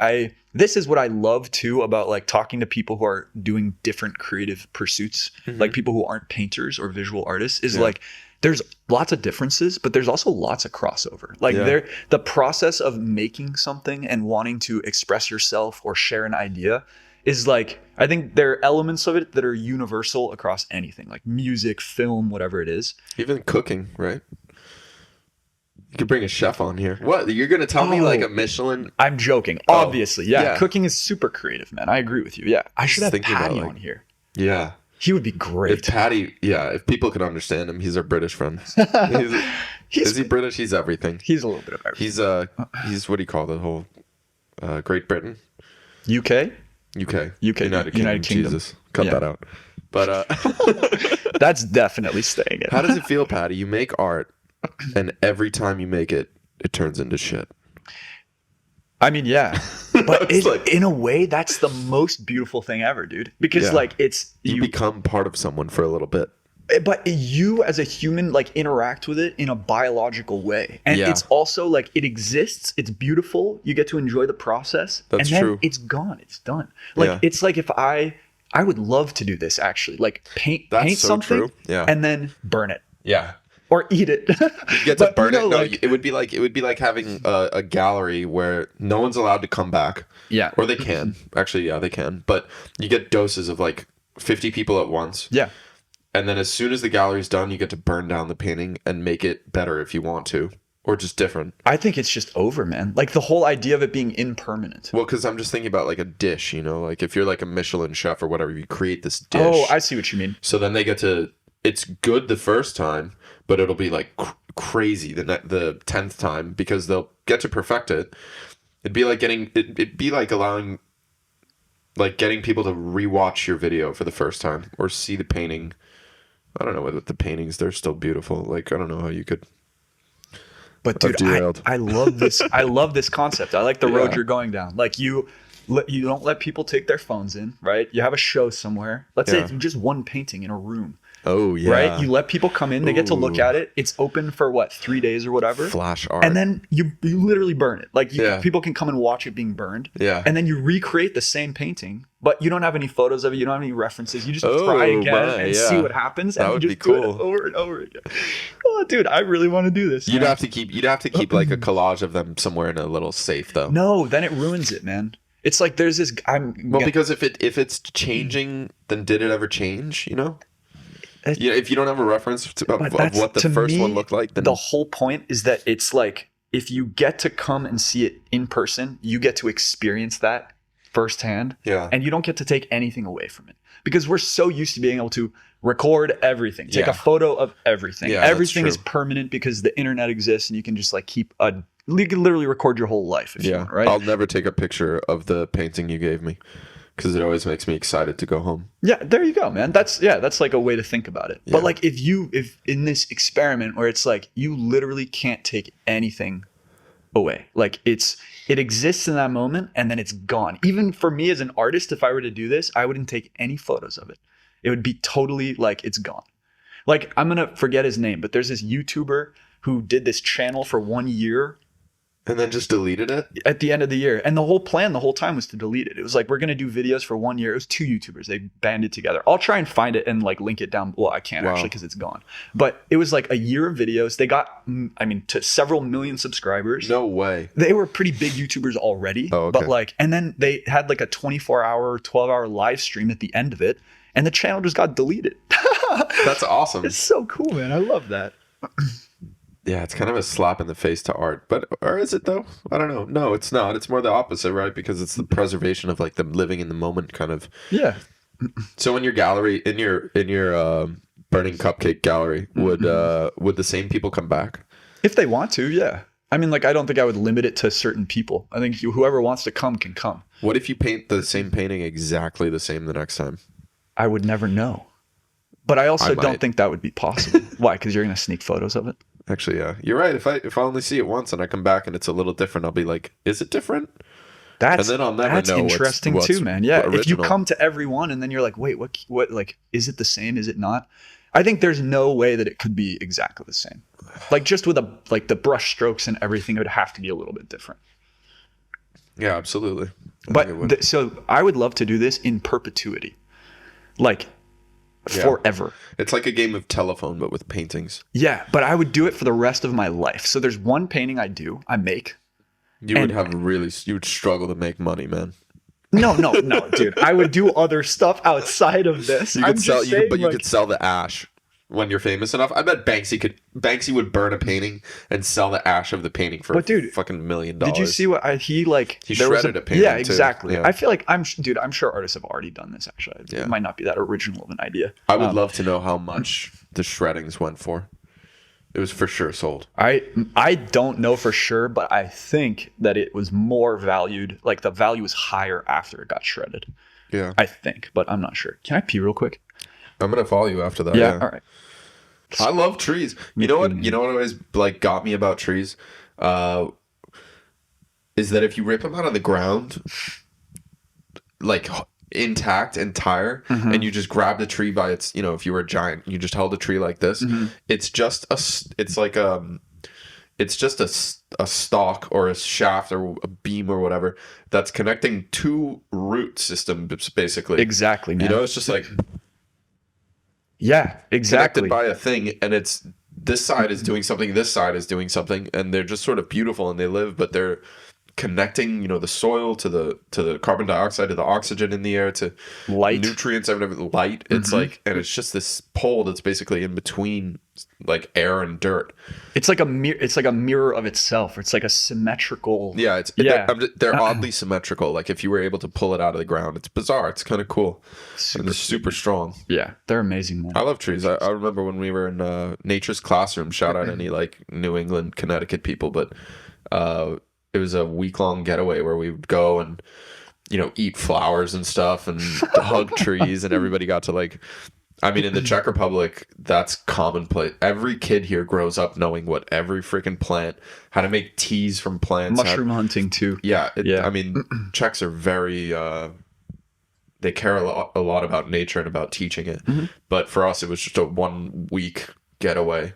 this is what I love too about like talking to people who are doing different creative pursuits, like people who aren't painters or visual artists, is like there's lots of differences, but there's also lots of crossover. Like the process of making something and wanting to express yourself or share an idea is like, I think there are elements of it that are universal across anything, like music, film, whatever it is. Even cooking, right? You could bring a chef on here. What? You're going to tell me like a Michelin? I'm joking. Obviously. Yeah. Cooking is super creative, man. I agree with you. Yeah. I should have Patty on here. Yeah. He would be great. If people could understand him, he's our British friend. Is he British? He's everything. He's a little bit of everything. He's what do you call the whole Great Britain? UK? United Kingdom. Jesus. Cut that out. But that's definitely staying in. How does it feel, Patty? You make art, and every time you make it, it turns into shit. I mean, yeah, but in a way, that's the most beautiful thing ever, dude. Because like you become part of someone for a little bit. But you as a human like interact with it in a biological way. And it's also like it exists, it's beautiful, you get to enjoy the process. That's and then true. it's gone, it's done. Like it's like if I would love to do this actually. Like paint something and then burn it. Yeah. Or eat it. You get to burn it. No, it would be like having a gallery where no one's allowed to come back. Yeah. Or they can. Actually, yeah, they can. But you get doses of like 50 people at once. Yeah. And then as soon as the gallery's done, you get to burn down the painting and make it better if you want to. Or just different. I think it's just over, man. Like the whole idea of it being impermanent. Well, because I'm just thinking about like a dish, you know? Like if you're like a Michelin chef or whatever, you create this dish. Oh, I see what you mean. So then they get to... It's good the first time, but it'll be like crazy the 10th time because they'll get to perfect it. It'd be like allowing... Like getting people to rewatch your video for the first time or see the painting... I don't know whether the paintings, they're still beautiful. Like, I don't know how you could. But dude, I love this. I love this concept. I like the road you're going down. Like you don't let people take their phones in, right? You have a show somewhere. Let's say it's just one painting in a room. Oh, yeah. Right? You let people come in. They get to look at it. It's open for 3 days or whatever. Flash art. And then you literally burn it. Like people can come and watch it being burned. Yeah. And then you recreate the same painting, but you don't have any photos of it. You don't have any references. You just try again and see what happens. That and would you be just do cool. it over and over again. Oh, dude, I really want to do this. You'd have to keep like a collage of them somewhere in a little safe though. No, then it ruins it, man. It's like there's this. Because if it's changing, then did it ever change? You know. If you don't have a reference of what the first one looked like, then the whole point is that it's like if you get to come and see it in person, you get to experience that firsthand. Yeah. And you don't get to take anything away from it because we're so used to being able to record everything, take a photo of everything. Yeah, everything is permanent because the internet exists and you can just like you can literally record your whole life if you want, right? I'll never take a picture of the painting you gave me. Because it always makes me excited to go home. Yeah, there you go, man. That's like a way to think about it. Yeah. But like if in this experiment where it's like you literally can't take anything away. Like it exists in that moment and then it's gone. Even for me as an artist, if I were to do this, I wouldn't take any photos of it. It would be totally like it's gone. Like I'm going to forget his name, but there's this YouTuber who did this channel for 1 year. And then just deleted it? At the end of the year. And the whole plan the whole time was to delete it. It was like, we're going to do videos for 1 year. It was 2 YouTubers. They banded together. I'll try and find it and like link it down. Well, I can't actually because it's gone. But it was like a year of videos. They got, to several million subscribers. No way. They were pretty big YouTubers already. Oh, okay. But like, and then they had like a 24-hour, 12-hour live stream at the end of it. And the channel just got deleted. That's awesome. It's so cool, man. I love that. Yeah, it's kind of a slap in the face to art, or is it though? I don't know. No, it's not. It's more the opposite, right? Because it's the preservation of like them living in the moment, kind of. Yeah. So in your gallery, in your Burning Cupcake Gallery, would the same people come back? If they want to, yeah. I mean, like, I don't think I would limit it to certain people. I think whoever wants to come can come. What if you paint the same painting exactly the same the next time? I would never know. But I also I don't might. think that would be possible. Why? Because you're going to sneak photos of it? Actually, yeah, you're right. If I only see it once and I come back and it's a little different, I'll be like, is it different? That's, and then I'll never that's know interesting what's too, man. Yeah. original. If you come to every one and then you're like, wait, what, like, is it the same? Is it not? I think there's no way that it could be exactly the same. Like, just with like the brush strokes and everything, it would have to be a little bit different. Yeah, absolutely. But so I would love to do this in perpetuity. Like, forever. It's like a game of telephone, but with paintings. Yeah, but I would do it for the rest of my life. So there's one painting I make. You would struggle to make money, man. No, dude. I would do other stuff outside of this. You could sell the ash when you're famous enough. I bet Banksy would burn a painting and sell the ash of the painting for fucking $1 million. Did you see what he shredded a painting? Yeah, exactly. Too. Yeah. I feel like I'm sure artists have already done this. Actually, it might not be that original of an idea. I would love to know how much the shreddings went for. It was for sure sold. I don't know for sure, but I think that it was more valued. Like, the value was higher after it got shredded. Yeah, I think, but I'm not sure. Can I pee real quick? I'm gonna follow you after that. Yeah. All right. I love trees. You know what? You know what always like got me about trees, is that if you rip them out of the ground, like intact, entire, and you just grab the tree by its, if you were a giant, you just held a tree like this. It's just a stalk or a shaft or a beam or whatever that's connecting two root systems, basically. Exactly, man. It's just like, yeah, exactly. Connected by a thing, and it's this side is doing something, this side is doing something, and they're just sort of beautiful, and they live, but they're connecting, the soil to the carbon dioxide, to the oxygen in the air, to light, nutrients, everything, light. It's like, and it's just this pole that's basically in between, like, air and dirt. It's like a mirror of itself. It's like a symmetrical. Yeah, they're oddly symmetrical. Like, if you were able to pull it out of the ground, it's bizarre. It's kind of cool. And they're super strong. Yeah, they're amazing, man. I love trees. I remember when we were in nature's classroom. Shout out any like New England, Connecticut people, but it was a week-long getaway where we would go and, eat flowers and stuff and hug trees, and everybody got to, like, I mean, in the Czech Republic, that's commonplace. Every kid here grows up knowing what every freaking plant, how to make teas from plants. Mushroom hunting, too. Yeah. I mean, Czechs are very, they care a lot about nature and about teaching it. But for us, it was just a 1 week getaway.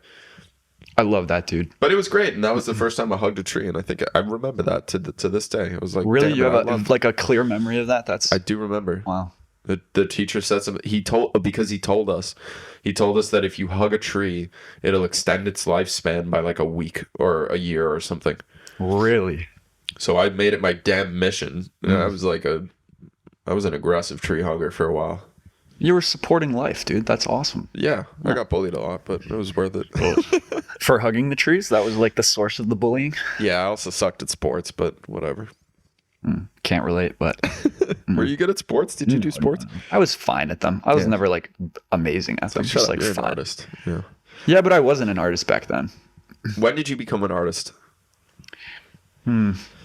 I love that, dude. But it was great, and that was the first time I hugged a tree, and I think I remember that to this day. It was like, really, you have a clear memory of that? I do remember. Wow. The teacher said something. He told us that if you hug a tree, it'll extend its lifespan by like a week or a year or something. Really? So I made it my damn mission. I was an aggressive tree hugger for a while. You were supporting life, dude. That's awesome. Yeah, I got bullied a lot, but it was worth it. For hugging the trees? That was like the source of the bullying? Yeah, I also sucked at sports, but whatever. Can't relate, but... Were you good at sports? Did you do sports? I was fine at them. I was never like amazing at them. Just like you're fine. An artist. Yeah. Yeah, but I wasn't an artist back then. When did you become an artist?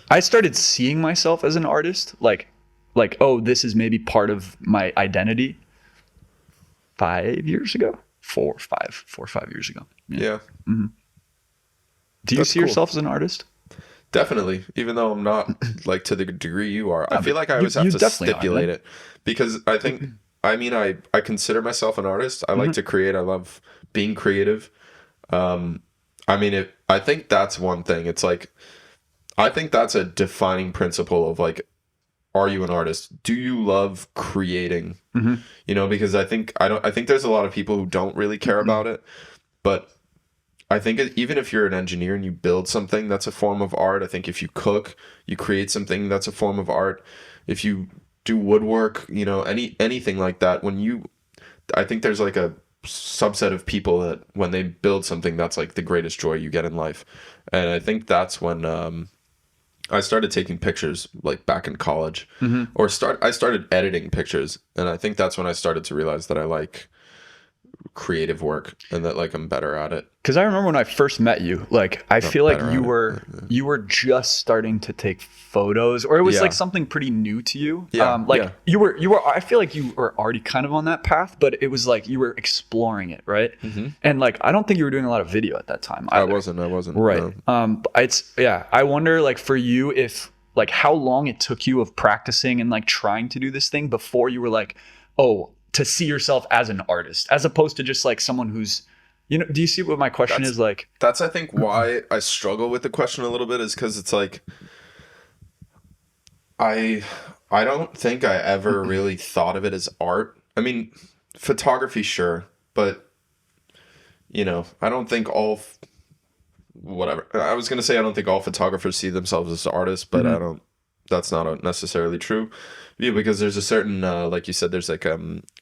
I started seeing myself as an artist, like, oh, this is maybe part of my identity 5 years ago. 4 or 5 years ago. Yeah. Do you see yourself as an artist? Definitely, even though I'm not like to the degree you are. I feel like I always have to stipulate it, because I think, I consider myself an artist. I like to create. I love being creative. I think that's one thing. It's like, I think that's a defining principle of like, are you an artist? Do you love creating? Because I think there's a lot of people who don't really care about it, but I think even if you're an engineer and you build something, that's a form of art. I think if you cook, you create something, that's a form of art. If you do woodwork, anything like that, I think there's like a subset of people that when they build something, that's like the greatest joy you get in life. And I think that's when I started taking pictures, like back in college, I started editing pictures. And I think that's when I started to realize that I like creative work and that like I'm better at it. Because I remember when I first met you, like I feel like you were just starting to take photos, or it was like something pretty new to you. You were. I feel like you were already kind of on that path, but it was like you were exploring it, right? And like I don't think you were doing a lot of video at that time either. I wasn't. Right. No. I wonder like for you if like how long it took you of practicing and like trying to do this thing before you were like, oh, to see yourself as an artist, as opposed to just like someone who's, you know, do you see what my question is like? That's, I think, why I struggle with the question a little bit, is because it's like, I don't think I ever really thought of it as art. I mean, photography, sure, but, you know, I don't think whatever. I was going to say, I don't think all photographers see themselves as artists, but that's not necessarily true. Yeah, because there's a certain, like you said, there's like,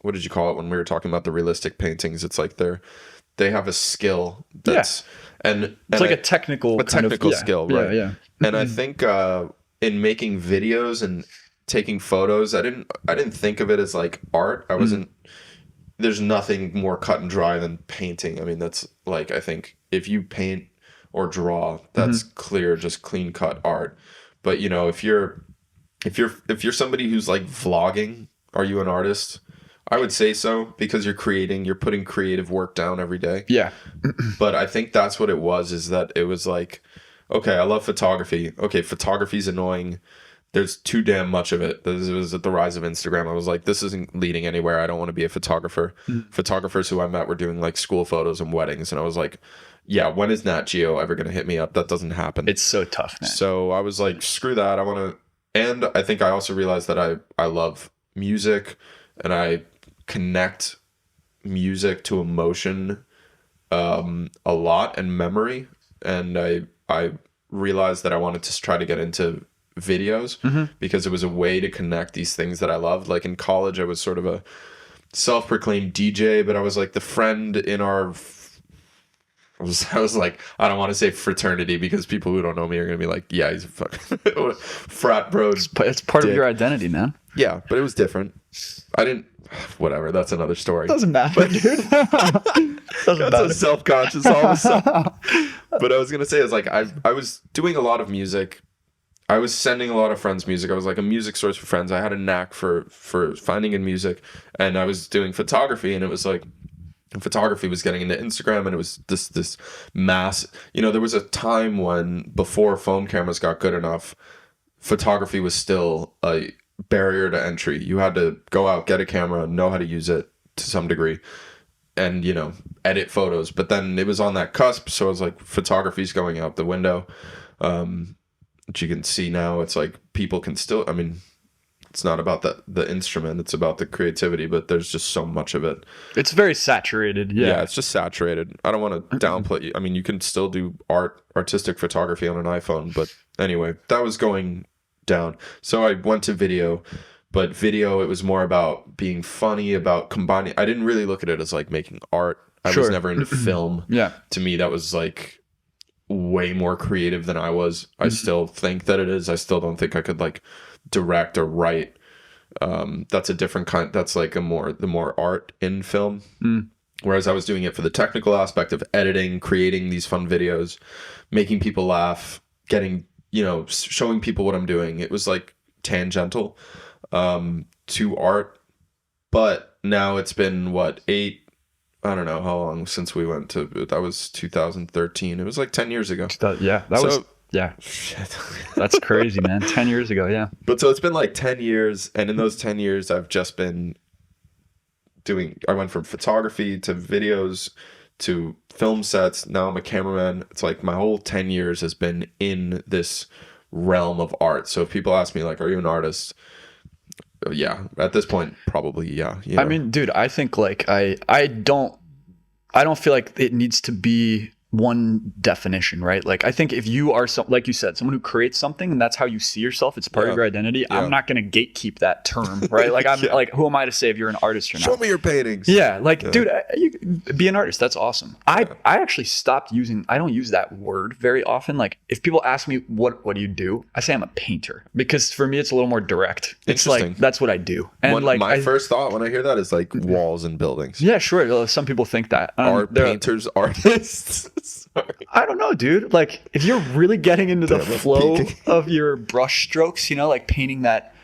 what did you call it when we were talking about the realistic paintings? It's like they have a skill that's, and it's like a technical skill, right? Yeah. And I think in making videos and taking photos, I didn't think of it as like art. I wasn't. There's nothing more cut and dry than painting. I mean, that's like, I think if you paint or draw, that's clear, just clean cut art. But you know, if you're somebody who's like vlogging, are you an artist? I would say so, because you're putting creative work down every day. Yeah. But I think that's what it was, is that it was like, okay, I love photography. Okay, photography's annoying. There's too damn much of it. This was at the rise of Instagram. I was like, this isn't leading anywhere. I don't want to be a photographer. Photographers who I met were doing like school photos and weddings. And I was like, yeah, when is Nat Geo ever going to hit me up? That doesn't happen. It's so tough, man. So I was like, screw that. I want to. And I think I also realized that I love music, and I connect music to emotion a lot, and memory. And I realized that I wanted to try to get into videos because it was a way to connect these things that I loved. Like in college, I was sort of a self-proclaimed DJ, but I was like the friend in our... I was like, I don't want to say fraternity, because people who don't know me are going to be like, yeah, he's a fucking frat bro. It's part of your identity, man. Yeah, but it was different. I didn't... Whatever, that's another story. Doesn't matter, dude. That's so self-conscious all of a sudden. But I was going to say, is like, I was doing a lot of music. I was sending a lot of friends music. I was like a music source for friends. I had a knack for finding in music. And I was doing photography, and it was like... And photography was getting into Instagram, and it was this mass. You know, there was a time when, before phone cameras got good enough, photography was still a barrier to entry. You had to go out, get a camera, know how to use it to some degree, and, you know, edit photos. But then it was on that cusp, so it was like photography's going out the window. Which you can see now, it's like people can still, I mean... It's not about the instrument, it's about the creativity, but there's just so much of it. It's very saturated. Yeah, it's just saturated. I don't want to downplay you. I mean, you can still do artistic photography on an iPhone, but anyway, that was going down. So I went to video, but video, it was more about being funny, about combining. I didn't really look at it as like making art. I was never into film. Yeah. To me, that was like way more creative than I was. I still think that it is. I still don't think I could like direct or write. That's a different kind. That's like the more art in film. Whereas I was doing it for the technical aspect of editing, creating these fun videos, making people laugh, getting, you know, showing people what I'm doing. It was like tangential to art. But now it's been I don't know how long since we went to, that was 2013. It was like 10 years ago. Yeah. Shit. That's crazy, man. 10 years ago, yeah. But so it's been like 10 years, and in those 10 years, I've just been I went from photography to videos to film sets. Now I'm a cameraman. It's like my whole 10 years has been in this realm of art. So if people ask me, like, are you an artist? Yeah. At this point, probably, yeah. You know? I mean, dude, I think like I don't feel like it needs to be one definition, right? Like I think if you are like you said, someone who creates something and that's how you see yourself, it's part of your identity. I'm not going to gatekeep that term, right? Like I'm like, who am I to say if you're an artist or not? Show me your paintings. Yeah, like dude, you be an artist. That's awesome. I actually stopped using. I don't use that word very often. Like if people ask me what do you do, I say I'm a painter because for me it's a little more direct. It's like that's what I do. And like my first thought when I hear that is like walls and buildings. Yeah, sure. Some people think that are painters artists. Sorry. I don't know, dude. Like if you're really getting into the flow of your brush strokes, you know, like painting that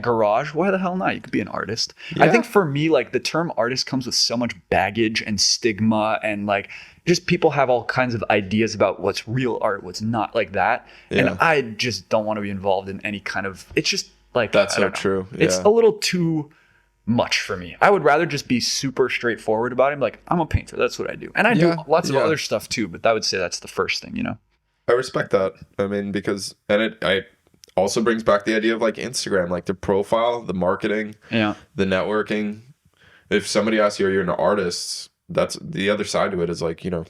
garage, why the hell not? You could be an artist. Yeah. I think for me, like the term artist comes with so much baggage and stigma, and like just people have all kinds of ideas about what's real art, what's not, like that. Yeah. And I just don't want to be involved in any kind of, it's just like, that's so true. Yeah. It's a little too much for me. I would rather just be super straightforward about it. Like, I'm a painter. That's what I do. And I do lots of other stuff too, but I would say that's the first thing, you know? I respect that. I mean, because, and I also brings back the idea of like Instagram, like the profile, the marketing, the networking. If somebody asks you, you're an artist, that's the other side to it is like, you know,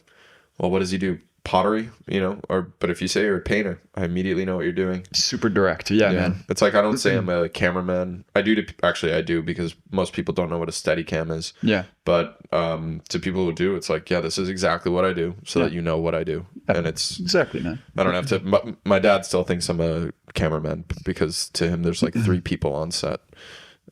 well, what does he do? Pottery, you know, but if you say you're a painter, I immediately know what you're doing. Super direct. Yeah, man. It's like, I don't say I'm a cameraman. I do because most people don't know what a Steadicam is. Yeah. But to people who do, it's like, yeah, this is exactly what I do, so that you know what I do. And it's exactly, man. I don't have to. My dad still thinks I'm a cameraman because to him there's like 3 people on set,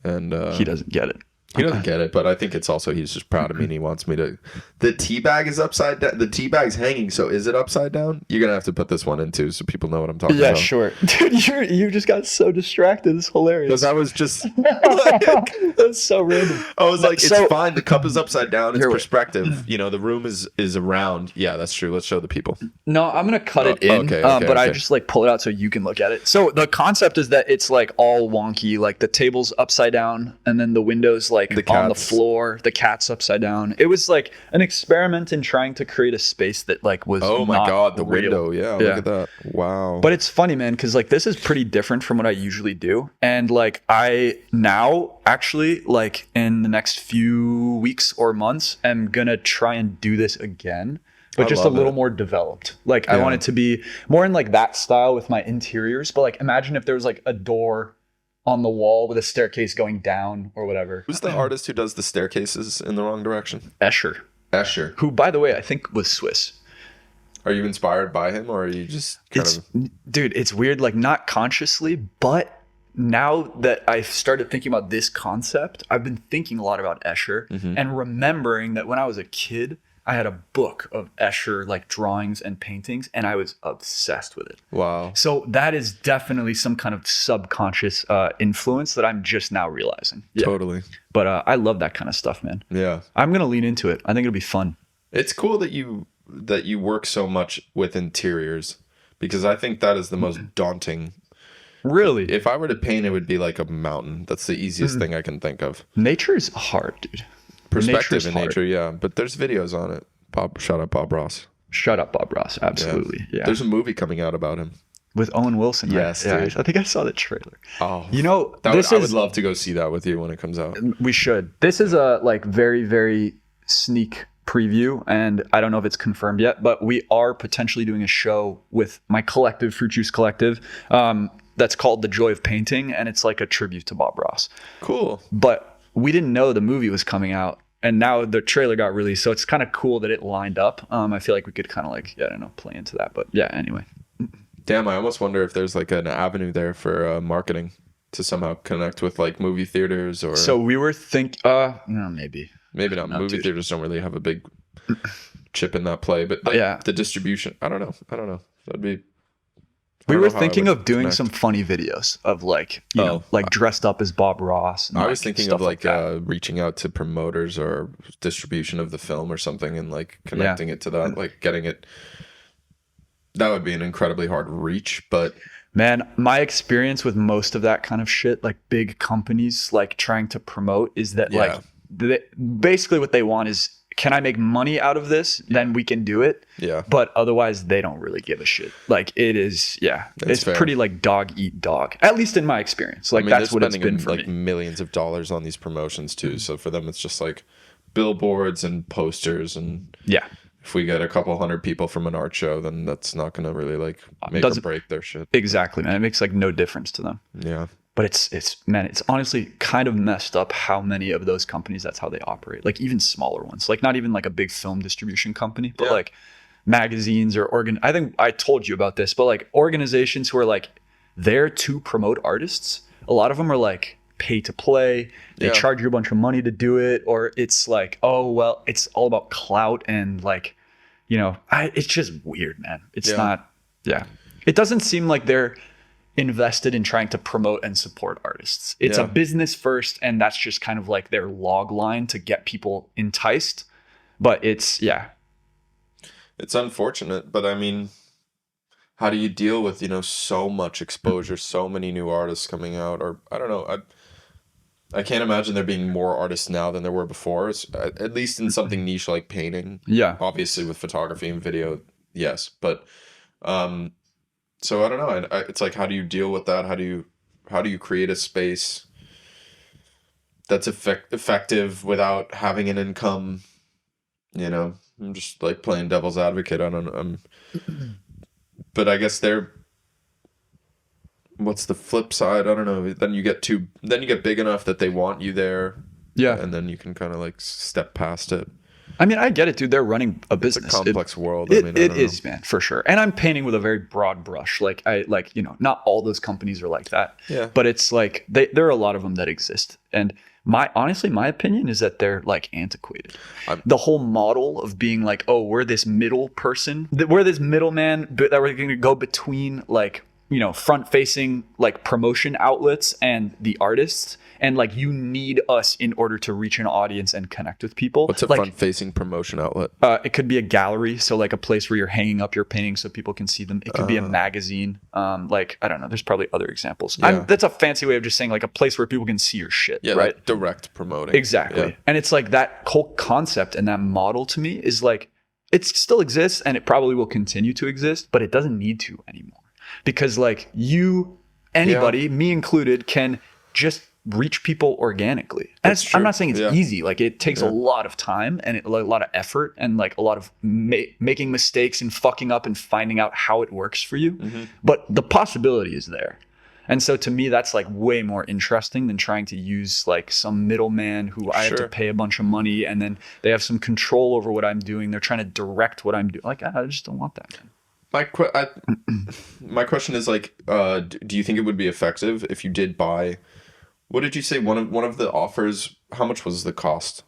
and he doesn't get it. He doesn't get it, but I think it's also he's just proud of me and he wants me to. The tea bag is upside down. The tea bag's hanging, so is it upside down? You're gonna have to put this one in too, so people know what I'm talking about. Yeah, sure, dude. You just got so distracted. It's hilarious. Because I was just that's so random. I was like, it's fine. The cup is upside down. It's perspective. You know, the room is around. Yeah, that's true. Let's show the people. No, I'm gonna cut it in. But I just like pull it out so you can look at it. So the concept is that it's like all wonky. Like the table's upside down, and then the window's like on the floor, the cat's upside down. It was like an experiment in trying to create a space that like was oh my god, the real. window. Look at that. Wow. But it's funny, man, because like this is pretty different from what I usually do. And like I now actually like in the next few weeks or months am gonna try and do this again, but just a little more developed. Like I want it to be more in like that style with my interiors. But like imagine if there was like a door on the wall with a staircase going down or whatever. Who's the artist who does the staircases in the wrong direction? Escher. Who, by the way, I think was Swiss. Are you inspired by him, or are you just Dude, it's weird, like not consciously, but now that I've started thinking about this concept, I've been thinking a lot about Escher and remembering that when I was a kid, I had a book of Escher like drawings and paintings, and I was obsessed with it. Wow. So that is definitely some kind of subconscious influence that I'm just now realizing. Yeah. Totally. But I love that kind of stuff, man. Yeah. I'm going to lean into it. I think it'll be fun. It's cool that you work so much with interiors, because I think that is the most daunting. Really? If I were to paint, it would be like a mountain. That's the easiest thing I can think of. Nature is hard, dude. Perspective in nature, yeah. But there's videos on it. Shout out Bob Ross. Shut up, Bob Ross. Absolutely. Yeah. There's a movie coming out about him. With Owen Wilson, right? Yes, yeah, dude. I think I saw the trailer. Oh. You know, I would love to go see that with you when it comes out. We should. This is a like very, very sneak preview, and I don't know if it's confirmed yet, but we are potentially doing a show with my collective, Fruit Juice Collective, that's called The Joy of Painting, and it's like a tribute to Bob Ross. Cool. But we didn't know the movie was coming out, and now the trailer got released, so it's kind of cool that it lined up. I feel like we could kind of like, I don't know, play into that, but yeah, anyway. Damn, I almost wonder if there's like an avenue there for marketing to somehow connect with like movie theaters or... So we were maybe. Maybe not. Movie theaters don't really have a big chip in that play, but like, the distribution, I don't know. That'd be... We were thinking of doing some funny videos of like, you know, like dressed up as Bob Ross. And I was thinking of like reaching out to promoters or distribution of the film or something and like connecting it to that, like getting it. That would be an incredibly hard reach, but... Man, my experience with most of that kind of shit, like big companies like trying to promote, is that like basically what they want is, can I make money out of this? Then we can do it. Yeah. But otherwise, they don't really give a shit. Like it is, it's fair. Pretty like dog eat dog. At least in my experience. Like that's what it's been for like me. Millions of dollars on these promotions too. So for them, it's just like billboards and posters and if we get a couple hundred people from an art show, then that's not going to really like make or break their shit. Exactly, man. It makes like no difference to them. Yeah. But it's honestly kind of messed up how many of those companies, that's how they operate. Like even smaller ones, like not even like a big film distribution company, but like magazines or I think I told you about this, but like organizations who are like there to promote artists, a lot of them are like pay to play. They charge you a bunch of money to do it, or it's like, oh well, it's all about clout and like, you know, it's just weird, man. It's not. It doesn't seem like they're invested in trying to promote and support artists. It's a business first, and that's just kind of like their log line to get people enticed. But it's unfortunate, but I mean, how do you deal with, you know, so much exposure, so many new artists coming out? Or I don't know, I can't imagine there being more artists now than there were before, at least in something niche like painting. Obviously with photography and video, yes, but so I don't know. It's like, how do you deal with that? How do you create a space that's effective without having an income? You know, I'm just like playing devil's advocate. I don't know. But I guess what's the flip side? I don't know. Then you get big enough that they want you there. Yeah. And then you can kind of like step past it. I mean, I get it, dude. They're running a business. It's a complex world. It is, man, for sure. And I'm painting with a very broad brush. Like you know, not all those companies are like that. Yeah. But it's like there are a lot of them that exist. And honestly, my opinion is that they're like antiquated. The whole model of being like, oh, we're this middle person, we're this middleman that we're going to go between like, you know, front facing like promotion outlets and the artists. And like, you need us in order to reach an audience and connect with people. What's a front facing promotion outlet? It could be a gallery. So like a place where you're hanging up your paintings so people can see them. It could be a magazine. Like, I don't know. There's probably other examples. That's a fancy way of just saying like a place where people can see your shit. Yeah, right? Like direct promoting. Exactly. Yeah. And it's like that whole concept and that model to me is like, it still exists and it probably will continue to exist, but it doesn't need to anymore. Because like anybody, me included, can just reach people organically. And I'm not saying it's easy. Like it takes a lot of time and a lot of effort and like a lot of making mistakes and fucking up and finding out how it works for you. Mm-hmm. But the possibility is there. And so to me, that's like way more interesting than trying to use like some middleman who I have to pay a bunch of money and then they have some control over what I'm doing. They're trying to direct what I'm doing. Like, I just don't want that, man. My question is like, do you think it would be effective if you did buy? What did you say? One of the offers. How much was the cost?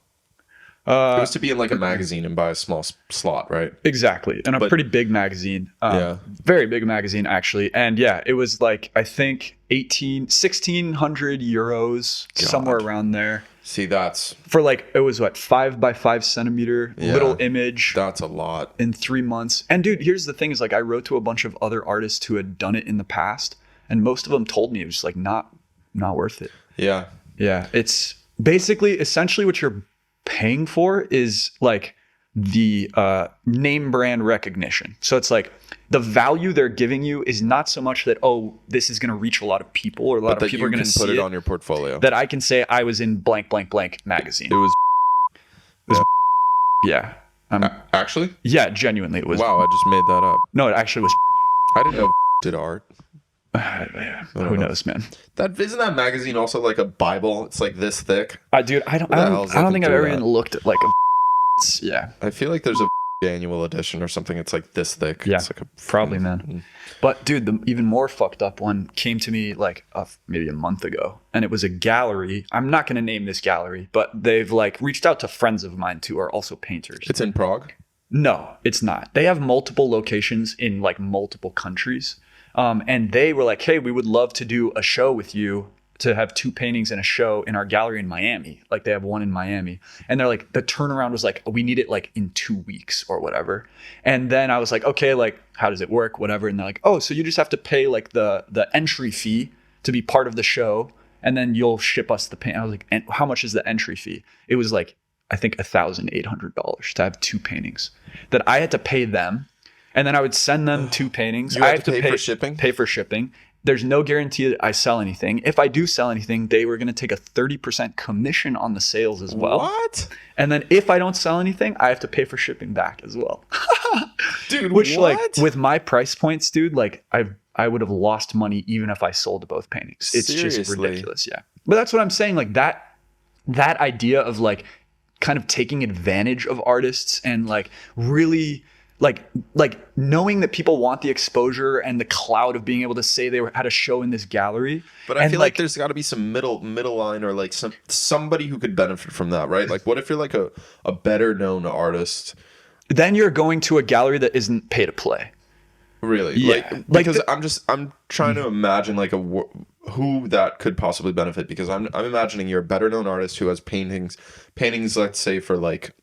It was to be in like a magazine and buy a small slot, right? Exactly, and a pretty big magazine. Very big magazine actually. And yeah, it was like I think 1,600 euros, somewhere around there. See, that's for like, it was what, 5 by 5 centimeter little image. That's a lot in 3 months. And dude, here's the thing is like, I wrote to a bunch of other artists who had done it in the past, and most of them told me it was just like not worth it. Yeah. It's basically essentially what you're paying for is like the name brand recognition. So it's like the value they're giving you is not so much that, oh, this is going to reach a lot of people or a lot of people are going to see put it on your portfolio. That I can say I was in blank, blank, blank magazine. It was yeah. Actually? Yeah, genuinely it was. Wow, I just made that up. No, it actually was. I didn't know did art. Who knows, man? Isn't that magazine also like a Bible? It's like this thick. Dude, I don't think I've ever even looked at like a. Yeah. I feel like there's a annual edition or something. It's like this thick. Yeah, it's like probably, man. But dude, the even more fucked up one came to me like maybe a month ago, and it was a gallery. I'm not going to name this gallery, but they've like reached out to friends of mine who are also painters. It's in Prague? No, it's not. They have multiple locations in like multiple countries. And they were like, hey, we would love to do a show with you, to have 2 paintings in a show in our gallery in Miami. Like they have one in Miami. And they're like, the turnaround was like, we need it like in 2 weeks or whatever. And then I was like, okay, like, how does it work? Whatever. And they're like, oh, so you just have to pay like the entry fee to be part of the show. And then you'll ship us the paint. I was like, and how much is the entry fee? It was like, I think $1,800 to have 2 paintings that I had to pay them. And then I would send them 2 paintings. You had to pay for shipping? Pay for shipping. there's no guarantee that I sell anything. If I do sell anything, they were going to take a 30% commission on the sales as well. What? And then if I don't sell anything, I have to pay for shipping back as well. Dude, Which what? like with my price points, dude, like I would have lost money even if I sold both paintings. It's Seriously? just ridiculous. Yeah. But that's what I'm saying. Like that idea of like kind of taking advantage of artists and like really like knowing that people want the exposure and the clout of being able to say they had a show in this gallery. But I feel like there's got to be some middle line or like somebody who could benefit from that, right? Like what if you're like a better known artist? Then you're going to a gallery that isn't pay to play. Really? Yeah. Because I'm trying to imagine like who that could possibly benefit, because I'm imagining you're a better known artist who has paintings, let's say for like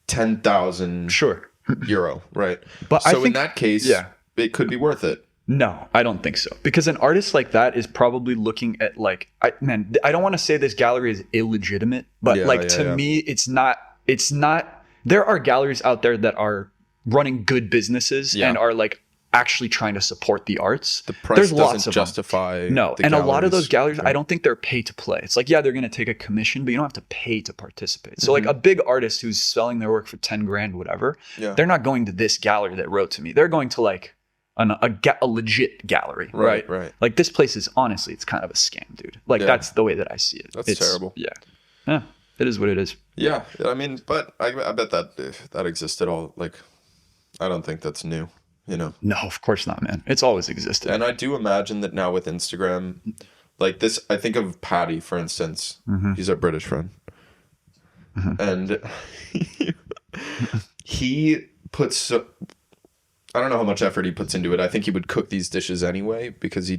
10,000 euro, right? But so I think, in that case, it could be worth it. No, I don't think so. Because an artist like that is probably looking at like, I don't want to say this gallery is illegitimate, but to me, it's not, there are galleries out there that are running good businesses and are like actually trying to support the arts. The price There's doesn't lots of justify them. No, the and a lot of those galleries, right? I don't think they're pay to play. It's like, yeah, they're going to take a commission, but you don't have to pay to participate. So like a big artist who's selling their work for 10 grand, whatever, they're not going to this gallery that wrote to me. They're going to like a legit gallery, right? Right. Like this place is honestly, it's kind of a scam, dude. Like that's the way that I see it. That's terrible. Yeah, it is what it is. Yeah, I mean, but I bet that existed all, like, I don't think that's new, you know? No, of course not, man. It's always existed. And I do imagine that now with Instagram, like this, I think of Paddy, for instance. He's our British friend. And he puts, I don't know how much effort he puts into it. I think he would cook these dishes anyway, because he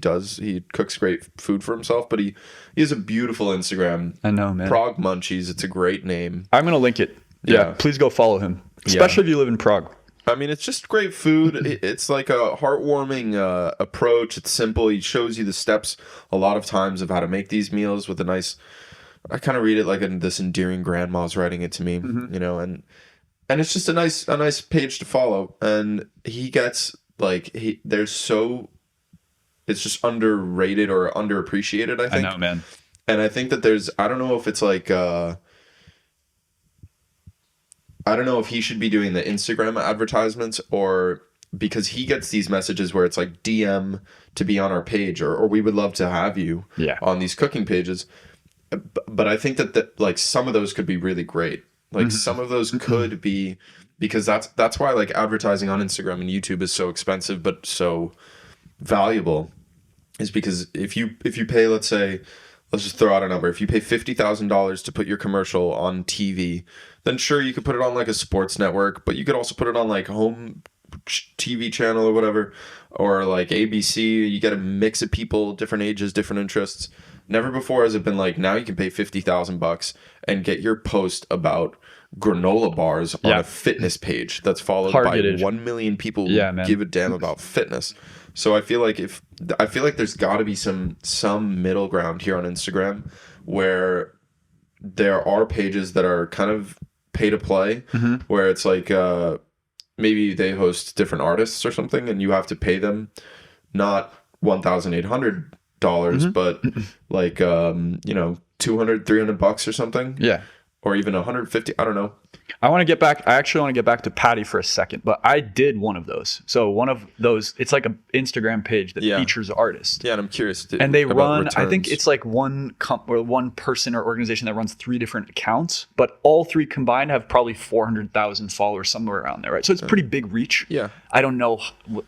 cooks great food for himself, but he has a beautiful Instagram. I know, man. Prague Munchies. It's a great name. I'm going to link it. Yeah. Please go follow him, especially if you live in Prague. I mean, it's just great food. It's like a heartwarming approach. It's simple. He shows you the steps a lot of times of how to make these meals with a nice, I kind of read it like this endearing grandma's writing it to me, you know, and it's just a nice page to follow. And he gets like, it's just underrated or underappreciated, I think. I know, man. And I think that I don't know if it's like, I don't know if he should be doing the Instagram advertisements, or because he gets these messages where it's like DM to be on our page, or we would love to have you on these cooking pages. But I think that like some of those could be really great. Like some of those could be, because that's why like advertising on Instagram and YouTube is so expensive but so valuable, is because if you pay, let's just throw out a number. If you pay $50,000 to put your commercial on TV, then sure, you could put it on like a sports network, but you could also put it on like home TV channel or whatever, or like ABC. You get a mix of people, different ages, different interests. Never before has it been like, now you can pay $50,000 and get your post about granola bars on a fitness page that's followed by 1 million people who give a damn about fitness. So I feel like there's got to be some middle ground here on Instagram, where there are pages that are kind of pay to play, where it's like maybe they host different artists or something, and you have to pay them not $1,800, but like $200, $300 or something. Yeah. Or even 150, I don't know. I actually want to get back to Patty for a second, but I did one of those. So one of those, it's like an Instagram page that features artists. Yeah, and I'm curious. And they run, returns. I think it's like one person or organization that runs 3 different accounts, but all 3 combined have probably 400,000 followers, somewhere around there, right? So it's pretty big reach. Yeah. I don't know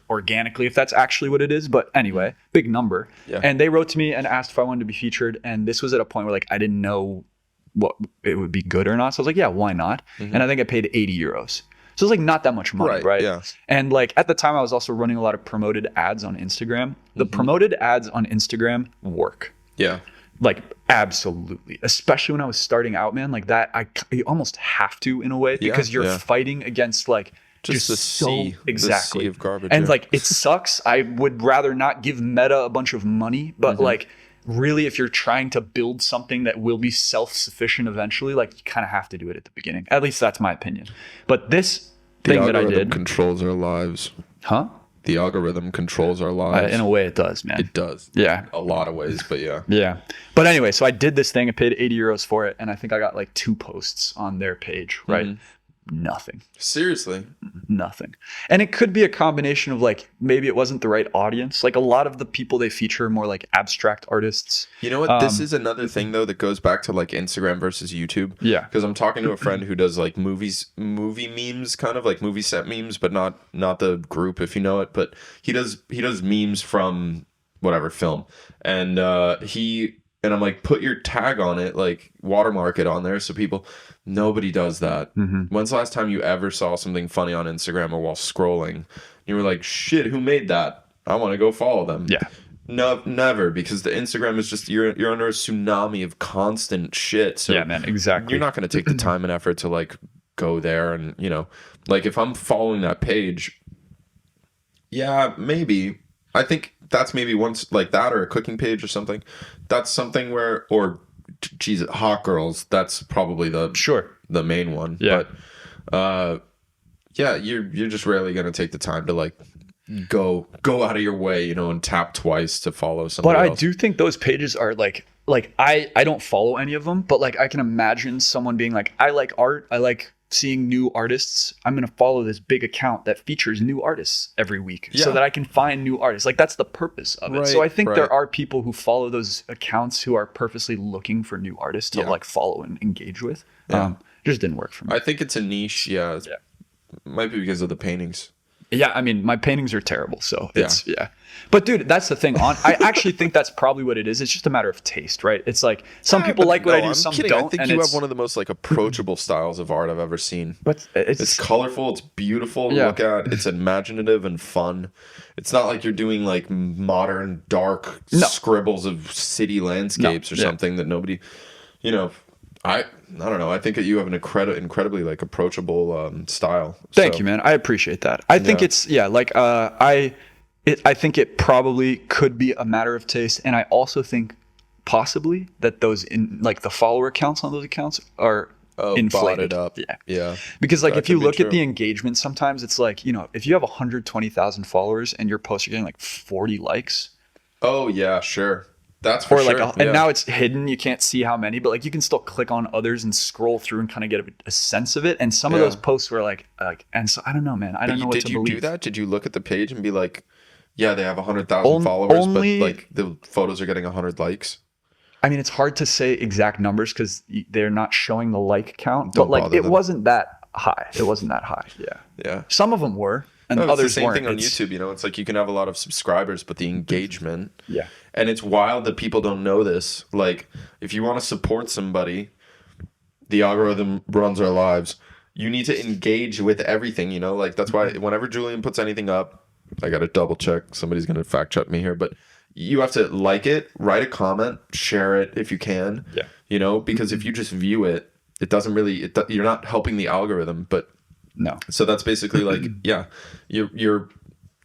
organically if that's actually what it is, but anyway, big number. Yeah. And they wrote to me and asked if I wanted to be featured. And this was at a point where like I didn't know what it would be good or not. So I was like, yeah, why not? And I think I paid 80 euros. So it's like not that much money, right? Yeah. And like at the time I was also running a lot of promoted ads on Instagram. The promoted ads on Instagram work. Yeah. Like absolutely. Especially when I was starting out, man, like that, you almost have to in a way, because you're fighting against like just the sea, exactly. The sea of garbage. And like, it sucks. I would rather not give Meta a bunch of money, but like, really, if you're trying to build something that will be self-sufficient eventually, like you kind of have to do it at the beginning. At least that's my opinion. But this thing that I did controls our lives. Huh? the algorithm controls our lives. In a way, it does, man. It does. Yeah. A lot of ways, but yeah. Yeah. But anyway, so I did this thing. I paid 80 euros for it. And I think I got like 2 posts on their page, right? Nothing. Seriously? Nothing. And it could be a combination of like, maybe it wasn't the right audience. Like a lot of the people they feature are more like abstract artists. You know what? This is another thing though that goes back to like Instagram versus YouTube. Yeah. Because I'm talking to a friend who does like movie memes, kind of like movie set memes, but not the group, if you know it. But he does memes from whatever film. And I'm like, put your tag on it, like watermark it on there so people. Nobody does that. When's the last time you ever saw something funny on Instagram or while scrolling? You were like, shit, who made that? I want to go follow them. Yeah. No, never, because the Instagram is just you're under a tsunami of constant shit. So yeah, man, exactly. You're not going to take the time and effort to like go there and, you know, like if I'm following that page, yeah, maybe. I think that's maybe once like that or a cooking page or something. That's something where geez, hot girls, that's probably the main one. Yeah. But yeah, you're just rarely gonna take the time to like go out of your way, you know, and tap twice to follow somebody else. But I do think those pages are like I don't follow any of them, but like I can imagine someone being like, I like art, I like seeing new artists. I'm going to follow this big account that features new artists every week so that I can find new artists. Like that's the purpose of it. Right, so I think there are people who follow those accounts who are purposely looking for new artists to like follow and engage with. Just didn't work for me. I think it's a niche. Yeah. Might be because of the paintings. Yeah, I mean, my paintings are terrible, so it's But dude, that's the thing. I actually think that's probably what it is. It's just a matter of taste, right? It's like some people like what I do, I'm some kidding. don't. I think you have one of the most like approachable styles of art I've ever seen. But it's colorful, it's beautiful to look at, it's imaginative and fun. It's not like you're doing like modern dark scribbles of city landscapes or something that nobody, you know. I don't know. I think that you have an incredibly like approachable style. Thank you, man. I appreciate that. I think it's like I think it probably could be a matter of taste, and I also think possibly that those in like the follower counts on those accounts are inflated up. Yeah. Because like if you look at the engagement, sometimes it's like, you know, if you have 120,000 followers and your posts are getting like 40 likes. Oh yeah, sure. That's for sure. And now it's hidden. You can't see how many, but like you can still click on others and scroll through and kind of get a sense of it. And some of those posts were like, and so I don't know, man. I don't know what to believe. Did you do that? Did you look at the page and be like, yeah, they have 100,000 followers, but like the photos are getting 100 likes? I mean, it's hard to say exact numbers because they're not showing the like count, but like it wasn't that high. It wasn't that high. Yeah. Yeah. Some of them were. And others the same weren't. thing on YouTube, you know, it's like you can have a lot of subscribers, but the engagement. Yeah. And it's wild that people don't know this. Like, if you want to support somebody, the algorithm runs our lives. You need to engage with everything, you know? Like, that's why whenever Julian puts anything up, I got to double check. Somebody's going to fact check me here, but you have to like it, write a comment, share it if you can. Yeah. You know, because if you just view it, it doesn't really, you're not helping the algorithm, but. No. So that's basically like,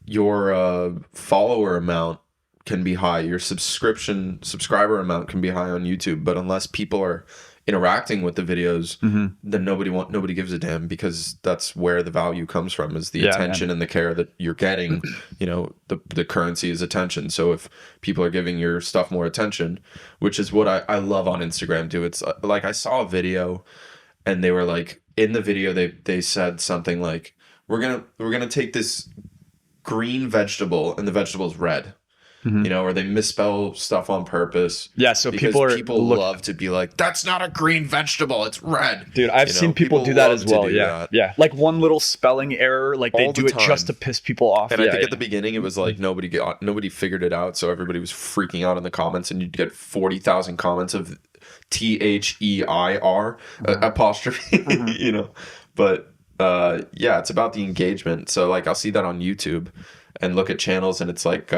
your follower amount can be high. Your subscriber amount can be high on YouTube, but unless people are interacting with the videos, then nobody gives a damn, because that's where the value comes from, is the attention and the care that you're getting. You know, the currency is attention. So if people are giving your stuff more attention, which is what I love on Instagram too. It's like I saw a video and they were like, in the video they said something like, we're gonna take this green vegetable and the vegetable is red. You know, or they misspell stuff on purpose. Yeah, so people love to be like, that's not a green vegetable, it's red. Dude, I've seen people do that as well. Yeah. Like one little spelling error, like they do it just to piss people off. And I think at the beginning it was like nobody figured it out, so everybody was freaking out in the comments, and you'd get 40,000 comments of THEIR apostrophe, you know. But it's about the engagement. So like I'll see that on YouTube and look at channels, and it's like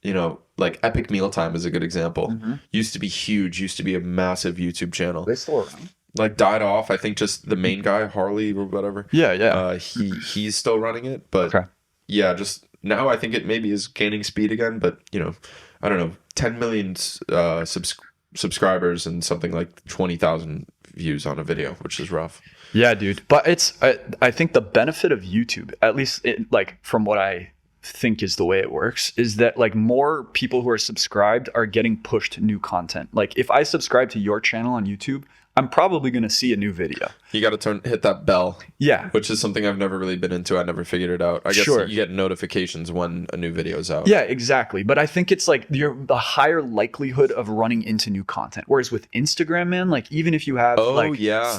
you know, like Epic Mealtime is a good example. Used to be huge, used to be a massive YouTube channel. They still around. Like died off. I think just the main guy, Harley or whatever. He's still running it, but just now I think it maybe is gaining speed again. But you know, I don't know, 10 million subscribers and something like 20,000 views on a video, which is rough. Yeah, dude. But it's I think the benefit of YouTube, at least like from what I think is the way it works is that like more people who are subscribed are getting pushed new content. Like if I subscribe to your channel on YouTube, I'm probably going to see a new video. You got to hit that bell. Yeah. Which is something I've never really been into. I never figured it out. I guess Sure. you get notifications when a new video is out. Yeah, exactly. But I think it's like the higher likelihood of running into new content. Whereas with Instagram, man, like even if you have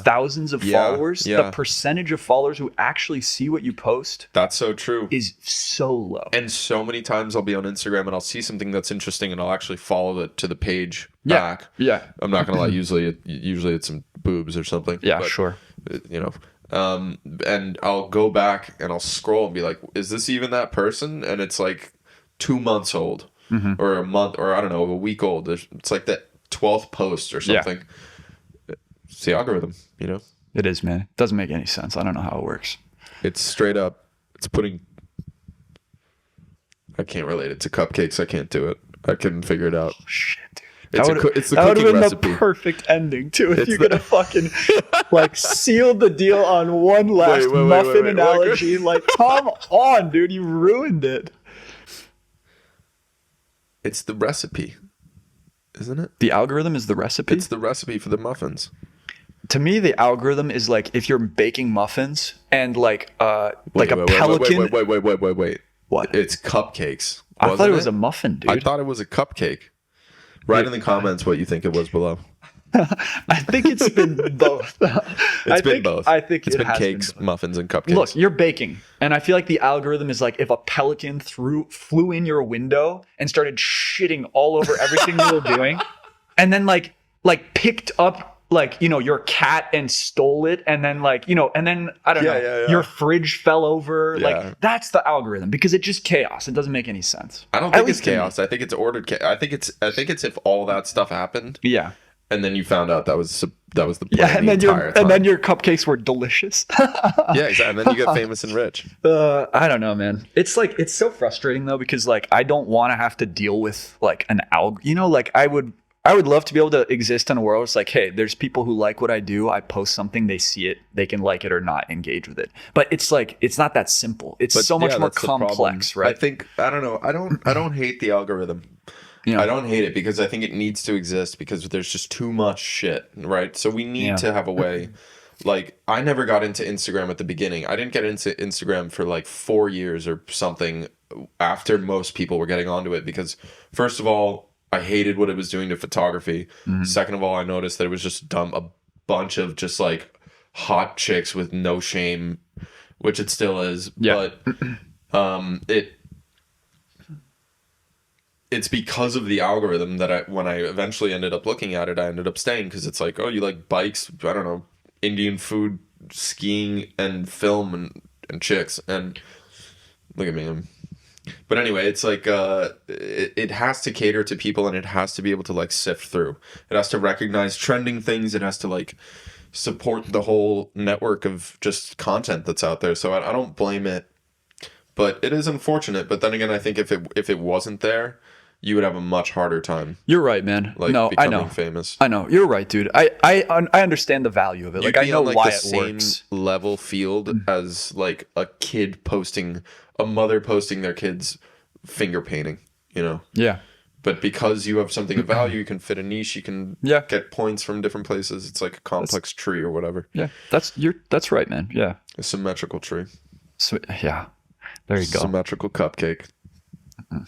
thousands of followers, the percentage of followers who actually see what you post, that's so true, is so low. And so many times I'll be on Instagram and I'll see something that's interesting and I'll actually follow it to the page back. Yeah. I'm not gonna lie. Usually it's some boobs or something. Yeah, but, sure. You know. And I'll go back and I'll scroll and be like, is this even that person? And it's like 2 months old or a month or I don't know, a week old. It's like the 12th post or something. Yeah. It's the algorithm, you know? It is, man. It doesn't make any sense. I don't know how it works. It's straight up. It's putting... I can't relate it to cupcakes. I can't do it. I couldn't figure it out. Oh, shit, dude. It's the cooking been recipe. The perfect ending too if you're gonna fucking like seal the deal on one last muffin analogy. Like, come on, dude, you ruined it. It's the recipe, isn't it? The algorithm is the recipe. It's the recipe for the muffins. To me, the algorithm is like if you're baking muffins and like a pelican. Wait. What? It's cupcakes. I thought it was a muffin, dude. I thought it was a cupcake. Write in the comments what you think it was below. I think it's been both. It's been both. I think it's been cakes, muffins, and cupcakes. Look, you're baking, and I feel like the algorithm is like if a pelican flew in your window and started shitting all over everything you were doing, and then like picked up your cat and stole it, and then and then I don't know, your fridge fell over. Yeah. Like that's the algorithm because it's just chaos. It doesn't make any sense. I don't think it's chaos. I think it's ordered chaos. I think it's if all that stuff happened. Yeah. And then you found out that was the plan and then your cupcakes were delicious. Yeah, exactly. And then you get famous and rich. I don't know, man. It's like it's so frustrating though because like I don't want to have to deal with like an like I would love to be able to exist in a world where it's like, hey, there's people who like what I do. I post something, they see it, they can like it or not engage with it. But it's like it's not that simple. It's so much more complex, right? I don't know. I don't hate the algorithm. Yeah. I don't hate it because I think it needs to exist because there's just too much shit, right? So we need to have a way. Like, I never got into Instagram at the beginning. I didn't get into Instagram for like 4 years or something after most people were getting onto it because, first of all, I hated what it was doing to photography. Mm-hmm. Second of all, I noticed that it was just dumb. A bunch of just like hot chicks with no shame, which it still is. Yeah. But it's because of the algorithm that when I eventually ended up looking at it, I ended up staying because it's like, oh, you like bikes, I don't know, Indian food, skiing, and film and chicks. And look at me. But anyway, it's like it has to cater to people and it has to be able to like sift through. It has to recognize trending things. It has to like support the whole network of just content that's out there. So I don't blame it, but it is unfortunate. But then again, I think if it wasn't there, you would have a much harder time. You're right, man. Like no, becoming I know. Famous. I know. You're right, dude. I understand the value of it. Like I know why it works. Level field as like a mother posting their kids finger painting, you know? Yeah. But because you have something of value, you can fit a niche, you can get points from different places. It's like a complex tree or whatever. Yeah. That's right, man. Yeah. A symmetrical tree. Yeah. There you go. Symmetrical cupcake. Mm-hmm.